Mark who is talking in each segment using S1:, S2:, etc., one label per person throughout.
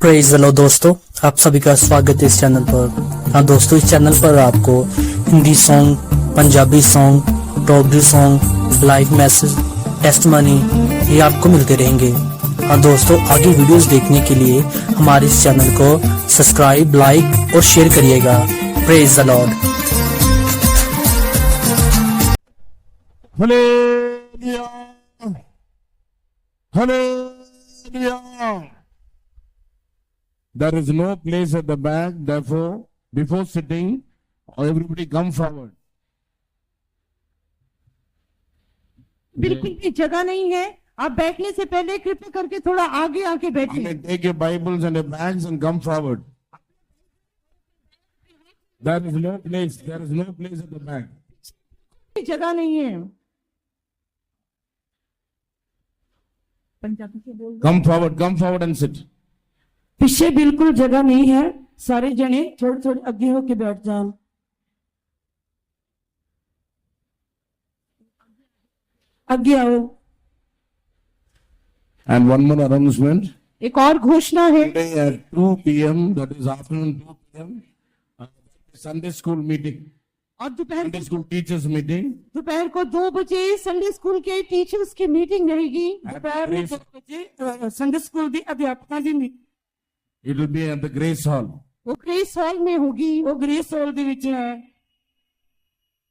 S1: Praise the Lord दोस्तों, आप सभी का स्वागत है इस चैनल पर। हाँ दोस्तों, इस चैनल पर आपको Hindi song, Punjabi song, Dogri song, live message, testimony ये आपको मिलते रहेंगे। हाँ दोस्तों, आगे वीडियोस देखने के लिए हमारे इस चैनल को सब्सक्राइब, लाइक और शेयर करिएगा। Praise the Lord.
S2: Hallelujah. Hallelujah. There is no place at the back, therefore, before sitting, everybody come forward.
S3: बिल्कुल भी जगह नहीं है। आप बैठने से पहले कृपया करके थोड़ा आगे आके बैठिए।
S2: Amen. Take your Bibles and your bags and come forward. There is no place. There is no place at the back.
S3: जगह नहीं है। पंजाबी से बोल।
S2: Come forward and sit.
S3: पीछे बिल्कुल जगह नहीं है। सारे जने थोड़े थोड़े आगे होके बैठ जाओ। आगे आओ।
S2: And one more announcement.
S3: एक और घोषणा है।
S2: Today at 2 p.m., that is afternoon 2 p.m., Sunday school meeting.
S3: और
S2: Sunday school teachers meeting.
S3: दोपहर को 2 बजे संडे स्कूल के टीचर्स की मीटिंग रहेगी।
S2: दोपहर में 2
S3: बजे संडे स्कूल की अध्यापकों की meeting.
S2: It will be at the Grace Hall.
S3: वो ग्रेस हॉल में होगी। वो ग्रेस हॉल ਦੇ ਵਿੱਚ ਹੈ।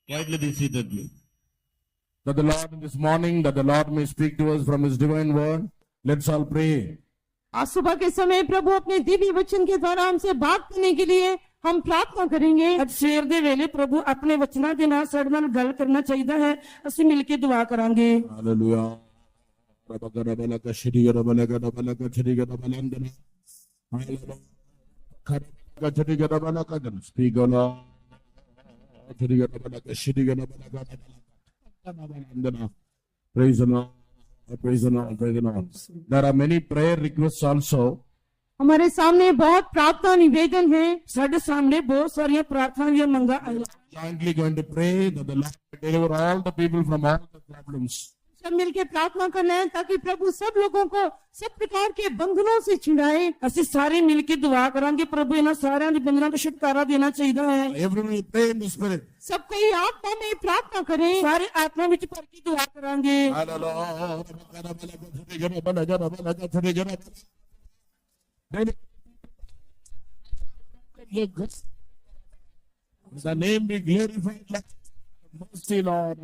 S2: Quietly be seated, please. That the Lord this morning, that the Lord may speak to us from His divine word. Let's all pray.
S3: आज सुबह के समय प्रभु अपने दिव्य वचन के द्वारा हमसे बात करने के लिए हम प्रार्थना करेंगे।
S4: ਅੱਜ ਸਵੇਰ ਦੇ ਵੇਲੇ ਪ੍ਰਭੂ ਆਪਣੇ ਵਚਨਾਂ ਦੇ ਨਾਲ ਸਾਡੇ ਨਾਲ ਗੱਲ ਕਰਨਾ ਚਾਹੀਦਾ ਹੈ। ਅਸੀਂ ਮਿਲ ਕੇ ਦੁਆ ਕਰਾਂਗੇ।
S2: Hallelujah. Rabbakarabbalaka shirigarabbalaka shirigarabbalandana. Hallelujah. Karabbalaka shirigarabbalaka. Speak, O Lord. Shirigarabbalaka shirigarabbalaka. Praise the Lord. Praise the Lord. Praise the Lord. There are many prayer requests also.
S3: हमारे सामने बहुत प्रार्थना निवेदन है।
S4: ਸਾਡੇ ਸਾਹਮਣੇ ਬਹੁਤ ਸਾਰੀਆਂ ਪ੍ਰਾਰਥਨਾ ਦੀਆਂ ਮੰਗਾਂ ਆਈਆਂ।
S2: Jointly going to pray that the Lord will deliver all the people from all the problems.
S3: सब मिलकर प्रार्थना करना है ताकि प्रभु सब लोगों को सब प्रकार के बंधनों से छुड़ाए।
S4: ਅਸੀਂ ਸਾਰੇ ਮਿਲ ਕੇ ਦੁਆ ਕਰਾਂਗੇ। ਪ੍ਰਭੂ ਇਹਨਾਂ ਸਾਰਿਆਂ ਦੇ ਬੰਧਨਾਂ ਤੋਂ ਛੁਟਕਾਰਾ ਦੇਣਾ ਚਾਹੀਦਾ ਹੈ।
S2: Everyone pray in the spirit.
S3: सब कोई आत्मा में प्रार्थना करें।
S4: ਸਾਰੇ ਆਤਮਾ ਵਿੱਚ ਭਰ ਕੇ ਦੁਆ ਕਰਾਂਗੇ।
S2: The name be glorified. Mercy, Lord.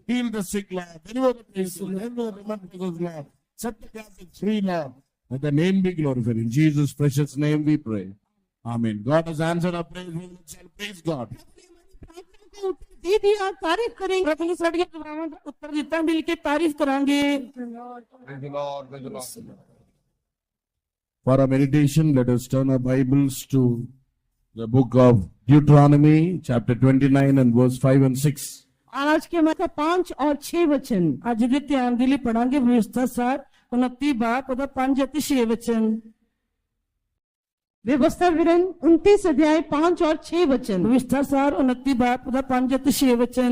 S2: Heal the sick, Lord. Deliver the patient. Deliver the demons, Lord. Set the captives free, Lord. Let the name be glorified. In Jesus' precious name we pray. Amen. God has answered our praise. We shall praise God.
S3: प्रार्थना को उत्तर दे दिया, तारीफ करेंगे।
S4: ਪ੍ਰਭੂ ਨੇ ਸਾਡੀਆਂ ਦੁਆਵਾਂ ਦਾ ਉੱਤਰ ਦਿੱਤਾ। ਮਿਲ ਕੇ ਤਾਰੀਫ ਕਰਾਂਗੇ।
S2: Praise the Lord. Praise the Lord. For our meditation, let us turn our Bibles to the book of Deuteronomy, chapter 29 and verse 5 and 6.
S3: आज के मतलब 5 और 6 वचन।
S4: ਅੱਜ ਦੇ ਧਿਆਨ ਦੇ ਲਈ ਪੜਾਂਗੇ ਵਿਵਸਥਾ ਸਾਰ 29 ਬਾਪ ਉਹਦਾ 5 ਅਤੇ 6 ਵਚਨ।
S3: व्यवस्था विवरण 29 अध्याय 5 और 6 वचन।
S4: ਵਿਵਸਥਾ ਸਾਰ 29 ਬਾਪ ਉਹਦਾ 5 ਅਤੇ 6 ਵਚਨ।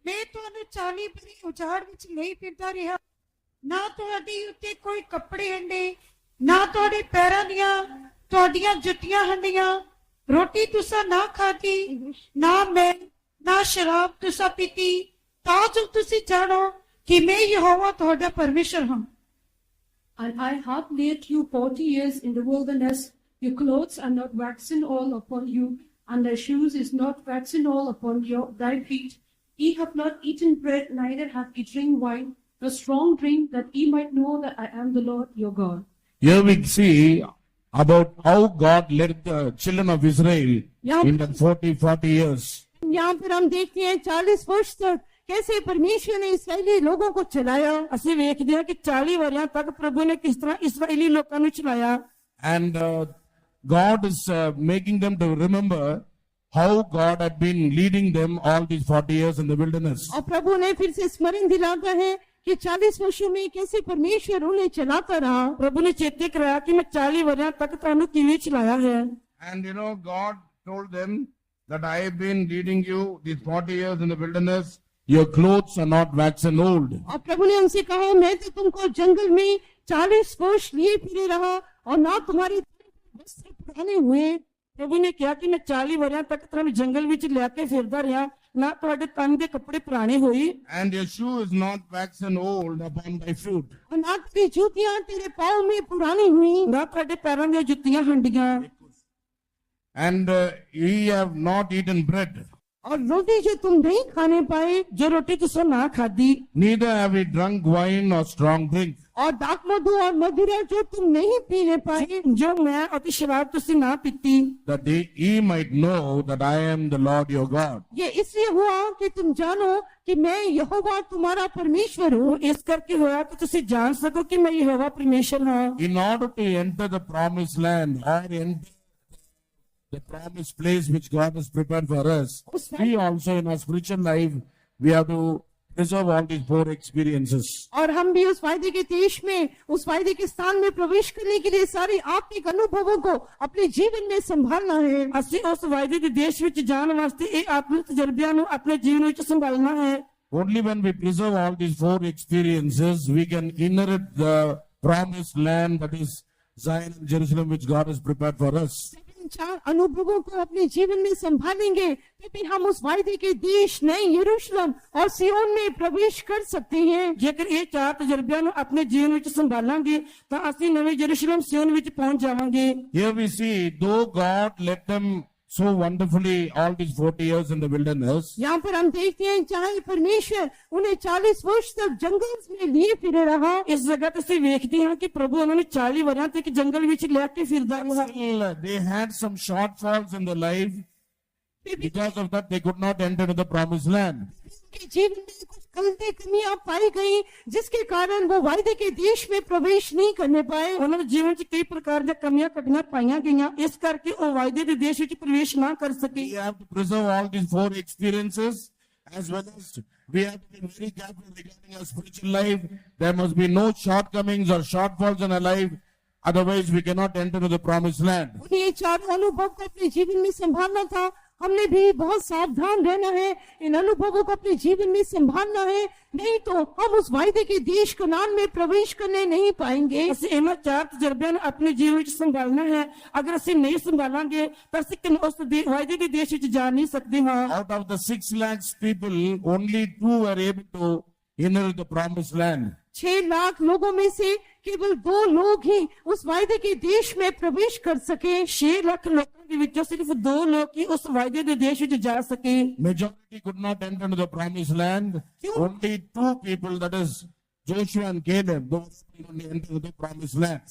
S5: ਮੈਂ ਤੁਹਾਨੂੰ 40 ਬਰੀ ਉਜਾੜ ਵਿੱਚ ਨਹੀਂ ਫਿਰਦਾ ਰਿਹਾ, ਨਾ ਤੁਹਾਡੀ ਉੱਤੇ ਕੋਈ ਕੱਪੜੇ ਹੰਡੇ, ਨਾ ਤੁਹਾਡੇ ਪੈਰਾਂ ਦੀਆਂ ਤੁਹਾਡੀਆਂ ਜੁੱਤੀਆਂ ਹੰਡੀਆਂ। ਰੋਟੀ ਤੁਸਾਂ ਨਾ ਖਾਧੀ, ਨਾ ਮੈਂ ਨਾ ਸ਼ਰਾਬ ਤੁਸਾਂ ਪੀਤੀ, ਤਾਂ ਜੋ ਤੁਸੀਂ ਜਾਣੋ ਕਿ ਮੈਂ ਯਹੋਵਾ ਤੁਹਾਡਾ ਪਰਮੇਸ਼ਰ ਹਾਂ।
S6: And I have led you 40 years in the wilderness. Your clothes are not waxen old upon you, and thy shoes is not waxen old upon thy feet. Ye have not eaten bread, neither have ye drink wine, nor strong drink, that ye might know that I am the Lord your God.
S2: Here we see about how God led the children of Israel in the 40 years.
S3: यहाँ पर हम देखते हैं 40 वर्ष तक कैसे परमेश्वर ने इस्राएली लोगों को चलाया।
S4: ਅਸੀਂ ਵੇਖਦੇ ਹਾਂ ਕਿ 40 ਵਰਿਆਂ ਤੱਕ ਪ੍ਰਭੂ ਨੇ ਕਿਸ ਤਰ੍ਹਾਂ ਇਸਰਾਇਲੀ ਲੋਕਾਂ ਨੂੰ ਚਲਾਇਆ।
S2: And God is making them to remember how God had been leading them all these 40 years in the wilderness.
S3: और प्रभु ने फिर से स्मरण दिलाता है कि 40 वर्षों में कैसे परमेश्वर उन्हें चलाता रहा।
S4: ਪ੍ਰਭੂ ਨੇ ਚੇਤੇ ਕਰਾਇਆ ਕਿ ਮੈਂ 40 ਵਰਿਆਂ ਤੱਕ ਤੁਹਾਨੂੰ ਕਿਵੇਂ ਚਲਾਇਆ ਹੈ।
S2: And God told them that I have been leading you these 40 years in the wilderness. Your clothes are not waxen old.
S3: और प्रभु ने उनसे कहा, मैं तो तुमको जंगल में 40 वर्ष लिए फिरे रहा और ना तुम्हारे वस्त्र पुराने हुए।
S4: प्रभु ने कहा कि मैं 40 वरियां तक तुहानू जंगल विच लैके फिरदा रहा, ना तुहाडे तन दे कपड़े पुराने होए,
S2: and your shoe is not waxen old upon thy foot.
S3: और ना तेरी जूतियां तेरे पाँव में पुरानी हुई।
S4: ना तुहाडे पैरां दी जुत्तियां हंडियां,
S2: And ye have not eaten bread,
S3: और रोटी जो तुम नहीं खाने पाए,
S4: जो रोटी तुसां ना khadi,
S2: neither have ye drunk wine or strong drink.
S3: और दाख मधु और मदिरा जो तुम नहीं पीने पाए,
S4: जो मैं अति शराब तुसी ना पीती,
S2: That ye might know that I am the Lord your God.
S3: ये इसलिए हुआ कि तुम जानो कि मैं यहोवा तुम्हारा परमेश्वर हूँ।
S4: इस करके होया कि तुसी जान सको कि मैं यहोवा परमेश्वर हां।
S2: In order to enter the promised land or enter the promised place which God has prepared for us, we also in our spiritual life, we have to preserve all these 4 experiences.
S3: और हम भी उस वायदे के देश में, उस वायदे के स्थान में प्रवेश करने के लिए सारी आत्मिक अनुभवों को अपने जीवन में संभालना है।
S4: ਅਸੀਂ ਉਸ ਵਾਅਦੇ ਦੇ ਦੇਸ਼ ਵਿੱਚ ਜਾਣ ਵਾਸਤੇ ਇਹ ਆਤਮਿਕ ਤਜਰਬਿਆਂ ਨੂੰ ਆਪਣੇ ਜੀਵਨ ਵਿੱਚ ਸੰਭਾਲਣਾ ਹੈ।
S2: Only when we preserve all these 4 experiences, we can inherit the promised land, that is Zion and Jerusalem, which God has prepared for us.
S3: इन 4 अनुभवों को अपने जीवन में संभालेंगे तभी हम उस वायदे के देश नए यरूशलेम और सियोन में प्रवेश कर सकते हैं।
S4: ਜੇਕਰ ਇਹ 4 ਤਜਰਬਿਆਂ ਨੂੰ ਆਪਣੇ ਜੀਵਨ ਵਿੱਚ ਸੰਭਾਲਾਂਗੇ ਤਾਂ ਅਸੀਂ ਨਵੇਂ ਯਰੂਸ਼ਲਮ ਸਿਯੋਨ ਵਿੱਚ ਪਹੁੰਚ ਜਾਵਾਂਗੇ।
S2: Here we see, though God led them so wonderfully all these 40 years in the wilderness,
S3: यहाँ पर हम देखते हैं चाहे परमेश्वर उन्हें 40 वर्ष तक जंगल में लिए फिरे रहा,
S4: ਇਸ ਜਗ੍ਹਾ ਤੇ ਅਸੀਂ ਵੇਖਦੇ ਹਾਂ ਕਿ ਪ੍ਰਭੂ ਉਹਨਾਂ ਨੂੰ 40 ਵਰਿਆਂ ਤੱਕ ਜੰਗਲ ਵਿੱਚ ਲੈ ਕੇ ਫਿਰਦਾ ਰਿਹਾ।
S2: still they had some shortfalls in their life. Because of that, they could not enter into the promised land.
S3: उनके जीवन में कुछ गलती कमियां पाई गई जिसके कारण वो वायदे के देश में प्रवेश नहीं करने पाए।
S4: ਉਹਨਾਂ ਦੇ ਜੀਵਨ 'ਚ ਕਈ ਪ੍ਰਕਾਰ ਦੀਆਂ ਕਮੀਆਂ ਘਟੀਆਂ ਪਾਈਆਂ ਗਈਆਂ, ਇਸ ਕਰਕੇ ਉਹ ਵਾਅਦੇ ਦੇ ਦੇਸ਼ ਵਿੱਚ ਪ੍ਰਵੇਸ਼ ਨਾ ਕਰ ਸਕੇ।
S2: We have to preserve all these 4 experiences, as well as we have to be very careful regarding our spiritual life. There must be no shortcomings or shortfalls in our life. Otherwise, we cannot enter into the promised land.
S3: उन्हें ये 4 अनुभव को अपने जीवन में संभालना था। हमने भी बहुत सावधान रहना है, इन अनुभवों को अपने जीवन में संभालना है, नहीं तो हम उस वायदे के देश कनान में प्रवेश करने नहीं पाएंगे।
S4: ਅਸੀਂ ਇਹਨਾਂ 4 ਤਜਰਬਿਆਂ ਨੂੰ ਆਪਣੇ ਜੀਵਨ ਵਿੱਚ ਸੰਭਾਲਣਾ ਹੈ। ਅਗਰ ਅਸੀਂ ਨਹੀਂ ਸੰਭਾਲਾਂਗੇ ਤਾਂ ਅਸੀਂ ਉਸ ਵਾਅਦੇ ਦੇ ਦੇਸ਼ ਵਿੱਚ ਜਾ ਨਹੀਂ ਸਕਦੇ ਹਾਂ।
S2: Out of the 6 lakhs people, only 2 were able to inherit the promised land.
S3: 6 lakh लोगों में से केवल 2 लोग ही उस वायदे के देश में प्रवेश कर सके।
S4: 6 ਲੱਖ ਲੋਕਾਂ ਦੇ ਵਿੱਚੋਂ ਸਿਰਫ 2 ਲੋਕ ਹੀ ਉਸ ਵਾਅਦੇ ਦੇ ਦੇਸ਼ ਵਿੱਚ ਜਾ ਸਕੇ।
S2: Majority could not enter into the promised land. Only 2 people, that is Joshua and Caleb, those people only entered into the promised land.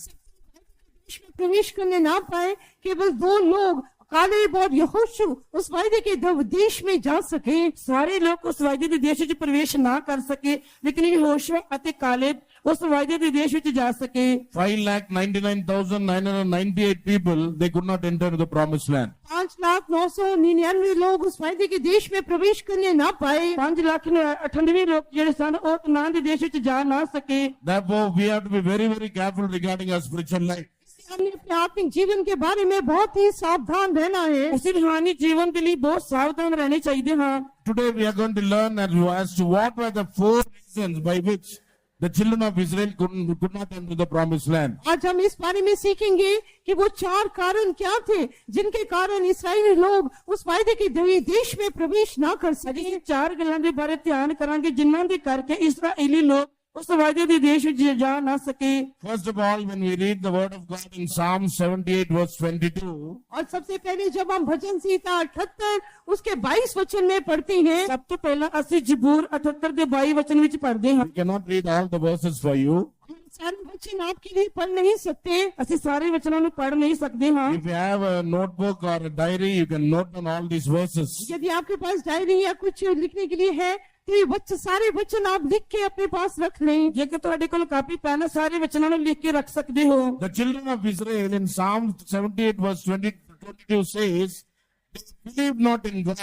S3: देश में प्रवेश करने ना पाए, केवल 2 लोग कालेब और यहोशू उस वायदे के देश में जा सके।
S4: ਸਾਰੇ ਲੋਕ ਉਸ ਵਾਅਦੇ ਦੇ ਦੇਸ਼ ਵਿੱਚ ਪ੍ਰਵੇਸ਼ ਨਾ ਕਰ ਸਕੇ, ਲੇਕਿਨ ਯਹੋਸ਼ੂਆ ਅਤੇ ਕਾਲੇਬ ਉਸ ਵਾਅਦੇ ਦੇ ਦੇਸ਼ ਵਿੱਚ ਜਾ ਸਕੇ।
S2: 5,99,998 people, they could not enter into the promised land.
S3: 5,999 लोग उस वायदे के देश में प्रवेश करने ना पाए।
S4: 5,98,000 ਲੋਕ ਜਿਹੜੇ ਸਨ ਉਹ ਕਨਾਨ ਦੇ ਦੇਸ਼ ਵਿੱਚ ਜਾ ਨਾ ਸਕੇ।
S2: Therefore, we have to be very, very careful regarding our spiritual life.
S3: हमने अपने आत्मिक जीवन के बारे में बहुत ही सावधान रहना है।
S4: ਅਸੀਂ ਰੂਹਾਨੀ ਜੀਵਨ ਦੇ ਲਈ ਬਹੁਤ ਸਾਵਧਾਨ ਰਹਿਣੇ ਚਾਹੀਦੇ ਹਾਂ।
S2: Today, we are going to learn as to what were the 4 reasons by which the children of Israel could not enter the promised land.
S3: आज हम इस बारे में सीखेंगे कि वो 4 कारण क्या थे जिनके कारण इस्राएली लोग उस वायदे के देश में प्रवेश ना कर सके।
S4: ਅਸੀਂ 4 ਗੱਲਾਂ ਦੇ ਬਾਰੇ ਧਿਆਨ ਕਰਾਂਗੇ ਜਿਨ੍ਹਾਂ ਦੇ ਕਰਕੇ ਇਸਰਾਏਲੀ ਲੋਕ ਉਸ ਵਾਅਦੇ ਦੇ ਦੇਸ਼ ਵਿੱਚ ਜਾ ਨਾ ਸਕੇ।
S2: First of all, when we read the word of God in Psalm 78 verse 22,
S3: और सबसे पहले जब हम भजन संहिता 78 उसके 22 वचन में पढ़ते हैं,
S4: ਸਭ ਤੋਂ ਪਹਿਲਾਂ ਅਸੀਂ ਜ਼ਬੂਰ 78 ਦੇ 22 ਵਚਨ ਵਿੱਚ ਪੜ੍ਹਦੇ ਹਾਂ।
S2: we cannot read all the verses for you.
S3: हम सारे वचन आपके लिए पढ़ नहीं सकते।
S4: ਅਸੀਂ ਸਾਰੇ वचਨਾਂ ਨੂੰ पढ़ नहीं सकते ਹਾਂ।
S2: If you have a notebook or a diary, you can note down all these verses.
S3: यदि आपके पास डायरी या कुछ लिखने के लिए है तो ये सारे वचन आप लिख के अपने पास रख लें।
S4: ਜੇਕਰ ਤੁਹਾਡੇ ਕੋਲ ਕਾਪੀ ਪੈਨ ਹੈ ਸਾਰੇ ਵਚਨਾਂ ਨੂੰ ਲਿਖ ਕੇ ਰੱਖ ਸਕਦੇ ਹੋ।
S2: The children of Israel in Psalm 78 verse 22 says, they believed not in God.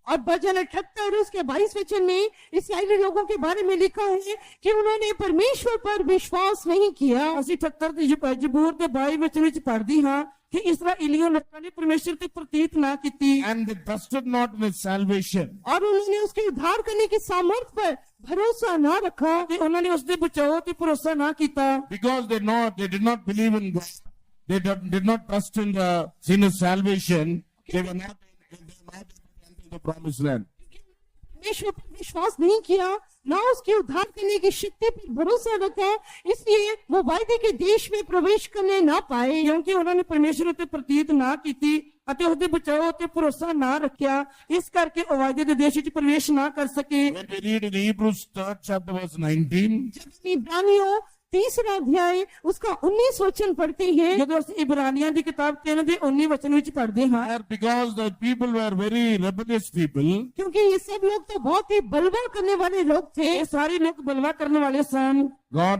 S3: और भजन 78 और उसके 22 वचन में इस्राएली लोगों के बारे में लिखा है कि उन्होंने परमेश्वर पर विश्वास नहीं किया।
S4: ਅਸੀਂ 78 ਦੇ ਜ਼ਬੂਰ ਦੇ 22 ਵਚਨ ਵਿੱਚ ਪੜ੍ਹਦੇ ਹਾਂ कि इस्राएलियों लोगों ने परमेश्वर की प्रतीत ना की
S2: and they trusted not in his salvation.
S3: और उन्होंने उसके उद्धार करने की सामर्थ पर भरोसा ना रखा,
S4: ਤੇ ਉਹਨਾਂ ਨੇ ਉਸ ਦੇ ਬਚਾਓ ਤੇ ਭਰੋਸਾ ਨਾ ਕੀਤਾ,
S2: Because they did not believe in God. They did not trust in the sinner's salvation. They were not able to enter the promised land.
S3: परमेश्वर पर विश्वास नहीं किया, ना उसके उद्धार करने की शक्ति पर भरोसा रखा, इसलिए वो वायदे के देश में प्रवेश करने ना पाए।
S4: ਕਿਉਂਕਿ ਉਹਨਾਂ ਨੇ ਪਰਮੇਸ਼ਰ ਉੱਤੇ ਪ੍ਰਤੀਤ ਨਾ ਕੀਤੀ ਅਤੇ ਉਸ ਦੇ ਬਚਾਓ ਤੇ ਭਰੋਸਾ ਨਾ ਰੱਖਿਆ, ਇਸ ਕਰਕੇ ਉਹ ਵਾਅਦੇ ਦੇ ਦੇਸ਼ ਵਿੱਚ ਪ੍ਰਵੇਸ਼ ਨਾ ਕਰ ਸਕੇ।
S2: When we read in Hebrews 3rd chapter verse 19,
S3: जब हम इब्रानियों 3रा अध्याय उसका 19 वचन पढ़ते हैं,
S4: ਜਦੋਂ ਅਸੀਂ ਇਬਰਾਨੀਆਂ ਦੀ ਕਿਤਾਬ 3 ਦੇ 19 ਵਚਨ ਵਿੱਚ ਪੜ੍ਹਦੇ ਹਾਂ,
S2: there because the people were very rebellious people,
S3: क्योंकि ये सब लोग तो बहुत ही बलवा करने वाले लोग थे।
S4: ਇਹ ਸਾਰੇ ਲੋਕ ਬਲਵਾ ਕਰਨ ਵਾਲੇ ਸਨ।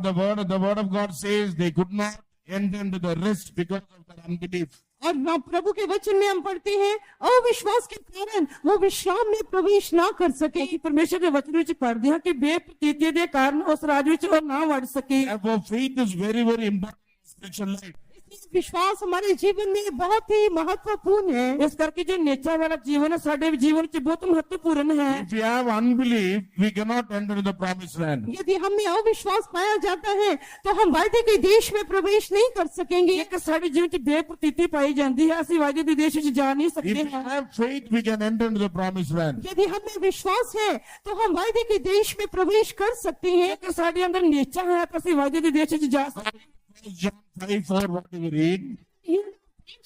S2: the word of God says they could not enter into the rest because of their unbelief.
S3: और ना प्रभु के वचन में हम पढ़ते हैं अविश्वास के कारण वो विश्राम में प्रवेश ना कर सके।
S4: ਅਸੀਂ ਪਰਮੇਸ਼ਰ ਦੇ ਵਚਨ ਵਿੱਚ ਪੜ੍ਹਦੇ ਹਾਂ ਕਿ ਬੇਪ੍ਰਤੀਤੀ ਦੇ ਕਾਰਨ ਉਸ ਰਾਜ ਵਿੱਚ ਉਹ ਨਾ ਵੜ ਸਕੇ।
S2: Therefore, faith is very, very important in spiritual life.
S3: इसलिए विश्वास हमारे जीवन में बहुत ही महत्वपूर्ण है।
S4: ਇਸ ਕਰਕੇ ਜੋ ਨੇਚਾ ਵਾਲਾ ਜੀਵਨ ਹੈ ਸਾਡੇ ਜੀਵਨ ਵਿੱਚ ਬਹੁਤ ਮਹੱਤਵਪੂਰਨ ਹੈ।
S2: If we have unbelief, we cannot enter the promised land.
S3: यदि हमें अविश्वास पाया जाता है तो हम वायदे के देश में प्रवेश नहीं कर सकेंगे।
S4: ਇੱਕ ਸਾਡੇ ਜੀਵਨ ਵਿੱਚ ਬੇਪ੍ਰਤੀਤੀ ਪਾਈ ਜਾਂਦੀ ਹੈ, ਅਸੀਂ ਵਾਅਦੇ ਦੇ ਦੇਸ਼ ਵਿੱਚ ਜਾ ਨਹੀਂ
S2: If
S4: ਸਕਦੇ
S2: we
S4: ਹਾਂ।
S2: have faith, we can enter into the promised land.
S3: यदि हमें विश्वास है तो हम वायदे के देश में प्रवेश कर सकते हैं।
S4: ਜੇਕਰ ਸਾਡੇ ਅੰਦਰ ਨੇਚਾ ਹੈ ਤਾਂ ਅਸੀਂ ਵਾਅਦੇ ਦੇ ਦੇਸ਼ ਵਿੱਚ ਜਾ ਸਕਦੇ ਹਾਂ।
S2: John 5:4, what do we read?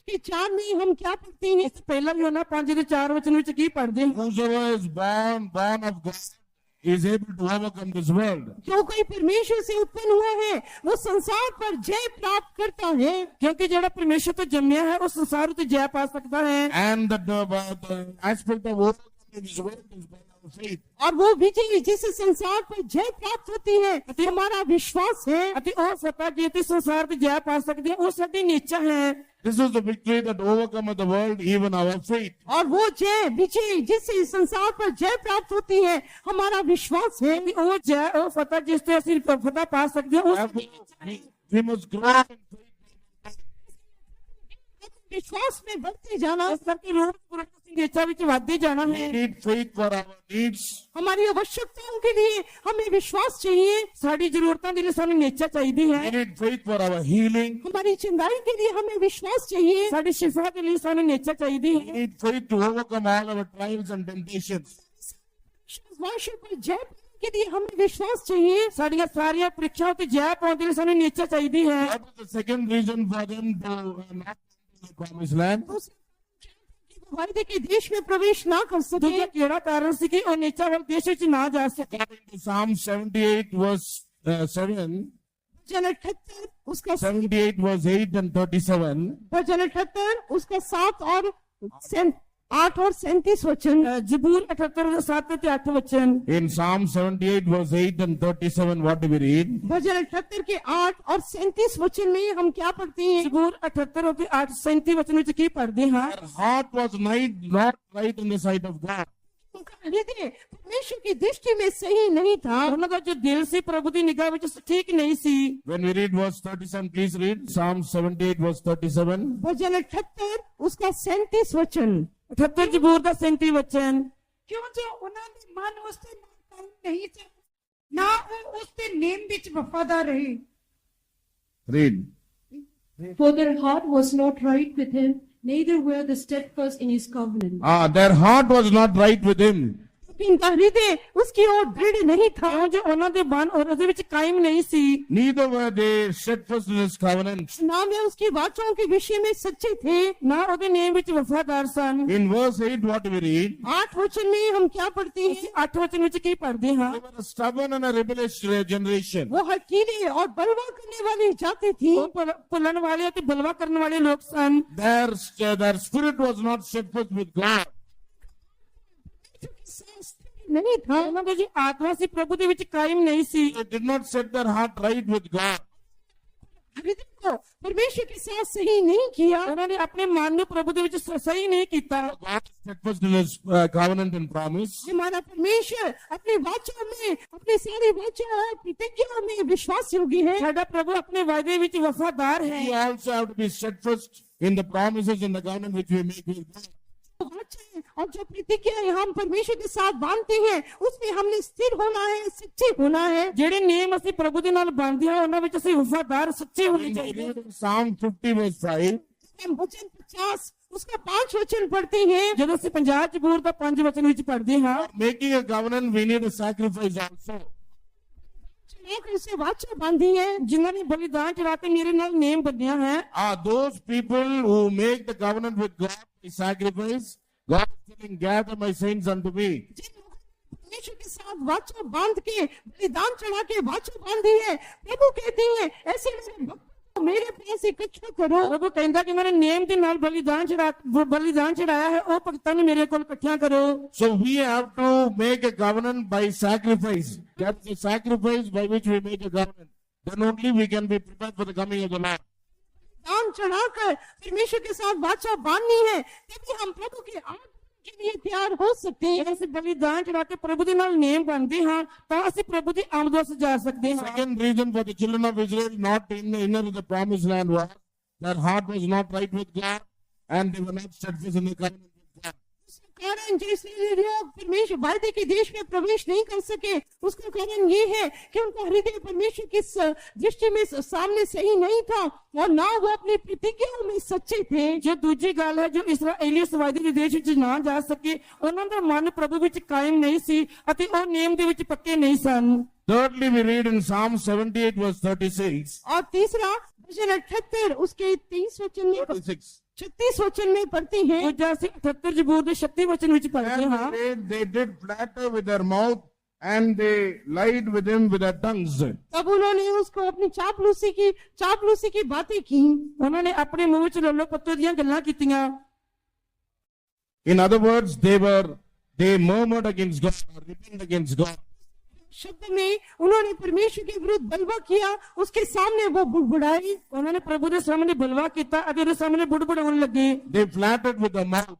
S3: के 4 में हम क्या पढ़ते हैं?
S4: ਇਸ ਤੋਂ ਪਹਿਲਾਂ ਵੀ ਉਹਨਾਂ 5 ਦੇ 4 ਵਚਨ ਵਿੱਚ ਕੀ ਪੜ੍ਹਦੇ ਹਾਂ?
S2: Whosoever is born of God is able to overcome this world.
S3: जो कोई परमेश्वर से उत्पन्न हुआ है वो संसार पर जय प्राप्त करता है।
S4: ਕਿਉਂਕਿ ਜਿਹੜਾ ਪਰਮੇਸ਼ਰ ਤੋਂ ਜੰਮਿਆ ਹੈ ਉਹ ਸੰਸਾਰ ਉੱਤੇ ਜੈ ਪਾ ਸਕਦਾ ਹੈ।
S2: And the aspect of overcoming this world is by our faith.
S3: और वो विजय जिससे संसार पर जय प्राप्त होती है हमारा विश्वास है।
S4: ਅਤੇ ਉਹ ਫਤਿਹ ਜੇ ਤੇ ਸੰਸਾਰ ਤੇ ਜੈ ਪਾ ਸਕਦੇ ਹਾਂ ਉਹ ਸਾਡੀ ਨੇਚਾ ਹੈ।
S2: This is the victory that overcometh the world, even our faith.
S3: और वो जय विजय जिससे संसार पर जय प्राप्त होती है हमारा विश्वास है।
S4: ਕਿ ਉਹ ਜੈ ਉਹ ਫਤਿਹ ਜਿਸ ਤੇ ਅਸੀਂ ਫਤਿਹ ਪਾ ਸਕਦੇ ਹਾਂ ਉਸ
S2: Therefore, we must grow in faith.
S3: विश्वास में बढ़ते जाना,
S4: ਇਸ ਕਰਕੇ ਰੋਜ਼ ਪੁਰਖ ਅਸੀਂ ਨੇਚਾ ਵਿੱਚ ਵੱਧਦੇ ਜਾਣਾ
S2: We
S4: ਹੈ।
S2: need faith for our needs.
S3: हमारी आवश्यकताओं के लिए हमें विश्वास चाहिए।
S4: ਸਾਡੀ ਜ਼ਰੂਰਤਾਂ ਦੇ ਲਈ ਸਾਨੂੰ ਨੇਚਾ ਚਾਹੀਦੀ
S2: We
S4: ਹੈ।
S2: need faith for our healing.
S3: हमारी चिंताएं के लिए हमें विश्वास चाहिए।
S4: ਸਾਡੀ ਸ਼ਿਫਾ ਦੇ ਲਈ ਸਾਨੂੰ ਨੇਚਾ ਚਾਹੀਦੀ
S2: We
S4: ਹੈ।
S2: need faith to overcome all our trials and temptations.
S3: विश्वास पर जय पाने के लिए हमें विश्वास चाहिए।
S4: ਸਾਡੀਆਂ ਸਾਰੀਆਂ ਪ੍ਰੀਖਿਆਵਾਂ ਤੇ ਜੈ ਪਾਉਣ ਦੇ ਲਈ ਸਾਨੂੰ ਨੇਚਾ ਚਾਹੀਦੀ ਹੈ।
S2: What is the second reason for them to not enter the promised land?
S3: वायदे के देश में प्रवेश ना कर सके।
S4: ਦੂਜਾ ਕਿਹੜਾ ਕਾਰਨ ਸੀ ਕਿ ਉਹ ਨੇਚਾ ਵਾਲੇ ਦੇਸ਼ ਵਿੱਚ ਨਾ ਜਾ ਸਕੇ?
S2: According to Psalm 78 verse 7,
S3: भजन 78 उसका
S2: 78 verse 8 and 37,
S3: भजन 78 उसका 7 और 8 और 37 वचन।
S4: ਜ਼ਬੂਰ 78 ਦੇ 7 ਤੇ 8 ਵਚਨ।
S2: in Psalm 78 verse 8 and 37, what do we read?
S3: भजन 78 के 8 और 37 वचन में हम क्या पढ़ते हैं?
S4: ਜ਼ਬੂਰ 78 ਅਤੇ 8 37 ਵਚਨ ਵਿੱਚ ਕੀ ਪੜ੍ਹਦੇ ਹਾਂ?
S2: Their heart was not right in the sight of God.
S3: उनका हृदय परमेश्वर की दृष्टि में सही नहीं था।
S4: ਉਹਨਾਂ ਦਾ ਜੋ ਦਿਲ ਸੀ ਪ੍ਰਭੂ ਦੀ ਨਿਗਾਹ ਵਿੱਚ ਠੀਕ ਨਹੀਂ ਸੀ।
S2: When we read verse 37, please read Psalm 78 verse 37.
S3: भजन 78 उसका 37 वचन।
S4: 78 ਜ਼ਬੂਰ ਦਾ 37 ਵਚਨ।
S5: ਕਿਉਂ ਜੋ ਉਹਨਾਂ ਦੇ ਮਨ ਉਸ ਤੇ ਕਾਇਮ ਨਹੀਂ ਸੀ, ਨਾ ਉਹ ਉਸ ਦੇ ਨੇਮ ਵਿੱਚ ਵਫਾਦਾਰ ਰਹੇ।
S2: Read.
S6: For their heart was not right with him, neither were they steadfast in his covenant.
S2: Their heart was not right with him.
S3: इनका हृदय उसकी ओर दृढ़ नहीं था।
S4: ਕਿਉਂ ਜੋ ਉਹਨਾਂ ਦੇ ਮਨ और ਉਹਦੇ ਵਿੱਚ ਕਾਇਮ ਨਹੀਂ ਸੀ।
S2: Neither were they steadfast in his covenant.
S3: ना वे उसकी वाचाओं के विषय में सच्चे थे।
S4: ਨਾ ਉਹਦੇ ਨੇਮ ਵਿੱਚ ਵਫਾਦਾਰ ਸਨ।
S2: In verse 8, what do we read?
S3: 8 वचन में हम क्या पढ़ते हैं?
S4: 8 ਵਚਨ ਵਿੱਚ ਕੀ ਪੜ੍ਹਦੇ ਹਾਂ?
S2: They were a stubborn and a rebellious generation.
S3: वो हठीले और बलवा करने वाली जाति थी।
S4: ਉਹ ਭੁੱਲਣ ਵਾਲੇ ਅਤੇ ਬਲਵਾ ਕਰਨ ਵਾਲੇ ਲੋਕ ਸਨ।
S2: Their spirit was not steadfast with God.
S3: नहीं था।
S4: ਉਹਨਾਂ ਦੀ ਜੋ ਆਤਮਾ ਸੀ ਪ੍ਰਭੂ ਦੇ ਵਿੱਚ ਕਾਇਮ ਨਹੀਂ ਸੀ।
S2: They did not set their heart right with God.
S3: हृदय को परमेश्वर के साथ सही नहीं किया।
S4: ਉਹਨਾਂ ਨੇ ਆਪਣੇ ਮਨ ਨੂੰ ਪ੍ਰਭੂ ਦੇ ਵਿੱਚ ਸਹੀ ਨਹੀਂ ਕੀਤਾ।
S2: God is steadfast in his covenant and promise.
S3: हमारा परमेश्वर अपने वाचा में, अपने सारे वाचा और प्रतिज्ञा में विश्वास योग्य है।
S4: ਸਾਡਾ ਪ੍ਰਭु ਆਪਣੇ ਵਾਅਦੇ ਵਿੱਚ ਵਫਾਦਾਰ ਹੈ।
S2: We also have to be steadfast in the promises and the covenant which we make with God.
S3: वचन और जो प्रतिज्ञा हम परमेश्वर के साथ बांधते हैं उसमें हमने स्थिर होना है, सच्चे होना है।
S4: ਜਿਹੜੇ ਨੇਮ ਅਸੀਂ ਪ੍ਰਭੂ ਦੇ ਨਾਲ ਬਣਦੇ ਹਾਂ ਉਹਨਾਂ ਵਿੱਚ ਅਸੀਂ ਵਫਾਦਾਰ ਸੱਚੇ ਹੋਣੇ
S2: When we
S4: ਚਾਹੀਦੇ ਹਾਂ।
S2: read Psalm 50 verse 5,
S3: हम वचन 50 उसका 5 वचन पढ़ते हैं।
S4: ਜਦੋਂ ਅਸੀਂ 50 ਜ਼ਬੂਰ ਦਾ 5 ਵਚਨ ਵਿੱਚ ਪੜ੍ਹਦੇ ਹਾਂ,
S2: making a covenant, we need a sacrifice also.
S3: चढ़ाकर उसे वाचा बांधी है।
S4: ਜਿਨ੍ਹਾਂ ਨੇ ਬਲੀਦਾਨ ਚੜਾ ਕੇ ਮੇਰੇ ਨਾਲ ਨੇਮ ਬੰਨਿਆ ਹੈ,
S2: Are those people who make the covenant with God by sacrifice? God is saying, gather my saints unto me.
S3: जिन लोगों ने परमेश्वर के साथ वाचा बांध के बलिदान चढ़ा के वाचा बांधी है, प्रभु कहते हैं ऐसे मेरे भक्तों को मेरे पास इकट्ठा करो।
S4: ਪ੍ਰਭੂ ਕਹਿੰਦਾ ਕਿ ਮੇਰੇ ਨੇਮ ਦੇ ਨਾਲ ਬਲੀਦਾਨ ਚੜਾਇਆ ਹੈ, ਉਹ ਭਗਤਾਂ ਨੂੰ ਮੇਰੇ ਕੋਲ ਇਕੱਠਿਆਂ ਕਰੋ।
S2: So we have to make a covenant by sacrifice. That's the sacrifice by which we make a covenant. Then only we can be prepared for the coming of the Lord.
S3: दान चढ़ाकर परमेश्वर के साथ वाचा बांधनी है, तभी हम प्रभु के आगमन के लिए तैयार हो सकते हैं।
S4: ਜਦੋਂ ਅਸੀਂ ਬਲੀਦਾਨ ਚੜਾ ਕੇ ਪ੍ਰਭੂ ਦੇ ਨਾਲ ਨੇਮ ਬਣਦੇ ਹਾਂ ਤਾਂ ਅਸੀਂ ਪ੍ਰਭੂ ਦੀ ਆਮਦ ਵਾਸਤੇ ਜਾ ਸਕਦੇ ਹਾਂ।
S2: Second reason for the children of Israel not in the inner of the promised land was their heart was not right with God and they were not steadfast in the covenant with God.
S3: उसका कारण जिसलिए लोग परमेश्वर वायदे के देश में प्रवेश नहीं कर सके, उसका कारण ये है कि उनका हृदय परमेश्वर की दृष्टि में सामने सही नहीं था और ना वो अपनी प्रतिज्ञाओं में सच्चे थे।
S4: ਜੋ ਦੂਜੀ ਗੱਲ ਹੈ, ਜੋ ਇਸਰਾਏਲੀ ਸਵਾਦੀ ਦੇ ਦੇਸ਼ ਵਿੱਚ ਨਾ ਜਾ ਸਕੇ, ਉਹਨਾਂ ਦਾ ਮਨ ਪ੍ਰਭੂ ਵਿੱਚ ਕਾਇਮ ਨਹੀਂ ਸੀ ਅਤੇ ਉਹ ਨੇਮ ਦੇ ਵਿੱਚ ਪੱਕੇ ਨਹੀਂ ਸਨ।
S2: Thirdly, we read in Psalm 78 verse 36.
S3: और तीसरा भजन 78 उसके 30 वचन में 36 वचन में पढ़ते हैं।
S4: ਦੂਜਾ ਅਸੀਂ 78 ਜ਼ਬੂਰ ਦੇ 36 ਵਚਨ ਵਿੱਚ ਪੜ੍ਹਦੇ ਹਾਂ।
S2: And they did flatter with their mouth and they lied with him with their tongues.
S3: तब उन्होंने उसको अपनी चापलूसी की बातें की।
S4: ਉਹਨਾਂ ਨੇ ਆਪਣੇ ਮੂੰਹ ਵਿੱਚ ਲੱਲੋ ਪੱਤੋ ਦੀਆਂ ਗੱਲਾਂ ਕੀਤੀਆਂ।
S2: In other words, they murmured against God or rebelled against God.
S3: शब्द में उन्होंने परमेश्वर के विरुद्ध बलवा किया, उसके सामने वो बुड़बुड़ाई।
S4: ਉਹਨਾਂ ਨੇ ਪ੍ਰਭੂ ਦੇ ਸਾਹਮਣੇ ਬਲਵਾ ਕੀਤਾ ਅਤੇ ਉਹਦੇ ਸਾਹਮਣੇ ਬੁੜਬੁੜਾਉਣ ਲੱਗੇ।
S2: They flattered with their mouth.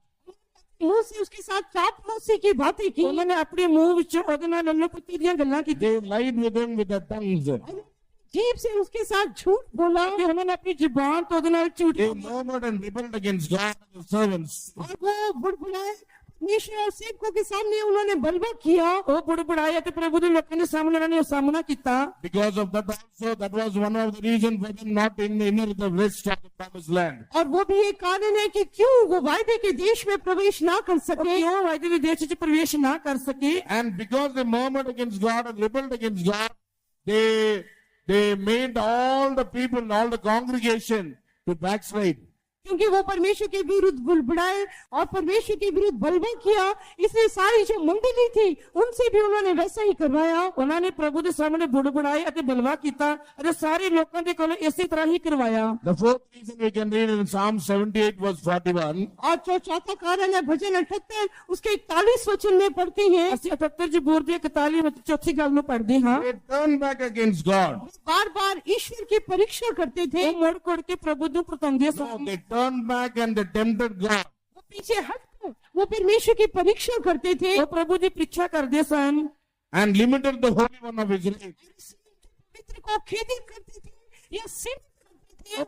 S3: मुंह से उसके साथ चापलूसी की बातें की।
S4: ਉਹਨਾਂ ਨੇ ਆਪਣੇ ਮੂੰਹ ਵਿੱਚ ਉਹਦੇ ਨਾਲ ਲੱਲੋ ਪੱਤੀ ਦੀਆਂ ਗੱਲਾਂ ਕੀਤੀਆਂ।
S2: They lied with him with their tongues.
S3: जीभ से उसके साथ झूठ बोला
S4: ਤੇ ਉਹਨਾਂ ਨੇ ਆਪਣੀ ਜ਼ੁਬਾਨ ਤੋਂ ਉਹਦੇ ਨਾਲ ਝੂਠ
S2: They murmured and rebelled against God and his servants.
S3: और वो बुड़बुड़ाए। परमेश्वर और सेवकों के सामने उन्होंने बलवा किया।
S4: ਉਹ ਬੁੜਬੁੜਾਏ ਅਤੇ ਪ੍ਰਭੂ ਦੇ ਲੋਕਾਂ ਦੇ ਸਾਹਮਣੇ ਉਹਨਾਂ ਨੇ ਸਾਹਮਣਾ ਕੀਤਾ।
S2: Because of that also, that was one of the reasons for them not in the inner the rest of the promised land.
S3: और वो भी एक कारण है कि क्यों वो वायदे के देश में प्रवेश ना कर
S4: ਉਹ
S3: सके।
S4: ਕਿਉਂ ਵਾਅਦੇ ਦੇ ਦੇਸ਼ ਵਿੱਚ ਪ੍ਰਵੇਸ਼ ਨਾ ਕਰ ਸਕੇ?
S2: And because they murmured against God and rebelled against God, they made all the people, all the congregation to backslide.
S3: क्योंकि वो परमेश्वर के विरुद्ध बुड़बुड़ाए और परमेश्वर के विरुद्ध बलवा किया, इसलिए सारी जो मंडली थी उनसे भी उन्होंने वैसा ही करवाया।
S4: ਉਹਨਾਂ ਨੇ ਪ੍ਰਭੂ ਦੇ ਸਾਹਮਣੇ ਬੁੜਬੁੜਾਏ ਅਤੇ ਬਲਵਾ ਕੀਤਾ ਅਤੇ ਸਾਰੇ ਲੋਕਾਂ ਦੇ ਕੋਲ ਇਸੇ ਤਰ੍ਹਾਂ ਹੀ ਕਰਵਾਇਆ।
S2: The fourth reason we can read in Psalm 78 verse 41.
S3: और जो चौथा कारण है भजन 78 उसके 41 वचन में पढ़ते हैं।
S4: ਅਸੀਂ 78 ਜ਼ਬੂਰ ਦੇ 41 ਵਿੱਚ चौथी ਗੱਲ ਨੂੰ पढ़ਦੇ ਹਾਂ।
S2: They turned back against God.
S3: बार बार ईश्वर की परीक्षा करते थे।
S4: ਉਹ ਮੁੜ ਕੁੜ ਕੇ ਪ੍ਰਭੂ ਨੂੰ ਪ੍ਰਤੰਦੇ
S2: No,
S4: son.
S2: they turned back and they tempted God.
S3: वो पीछे हटकर वो परमेश्वर की परीक्षा करते थे।
S4: ਉਹ ਪ੍ਰਭੂ ਦੀ ਪ੍ਰੀਖਿਆ ਕਰਦੇ ਸਨ
S2: And limited the Holy One of Israel.
S3: पवित्र को खेदित करते थे या सिर्फ करते थे।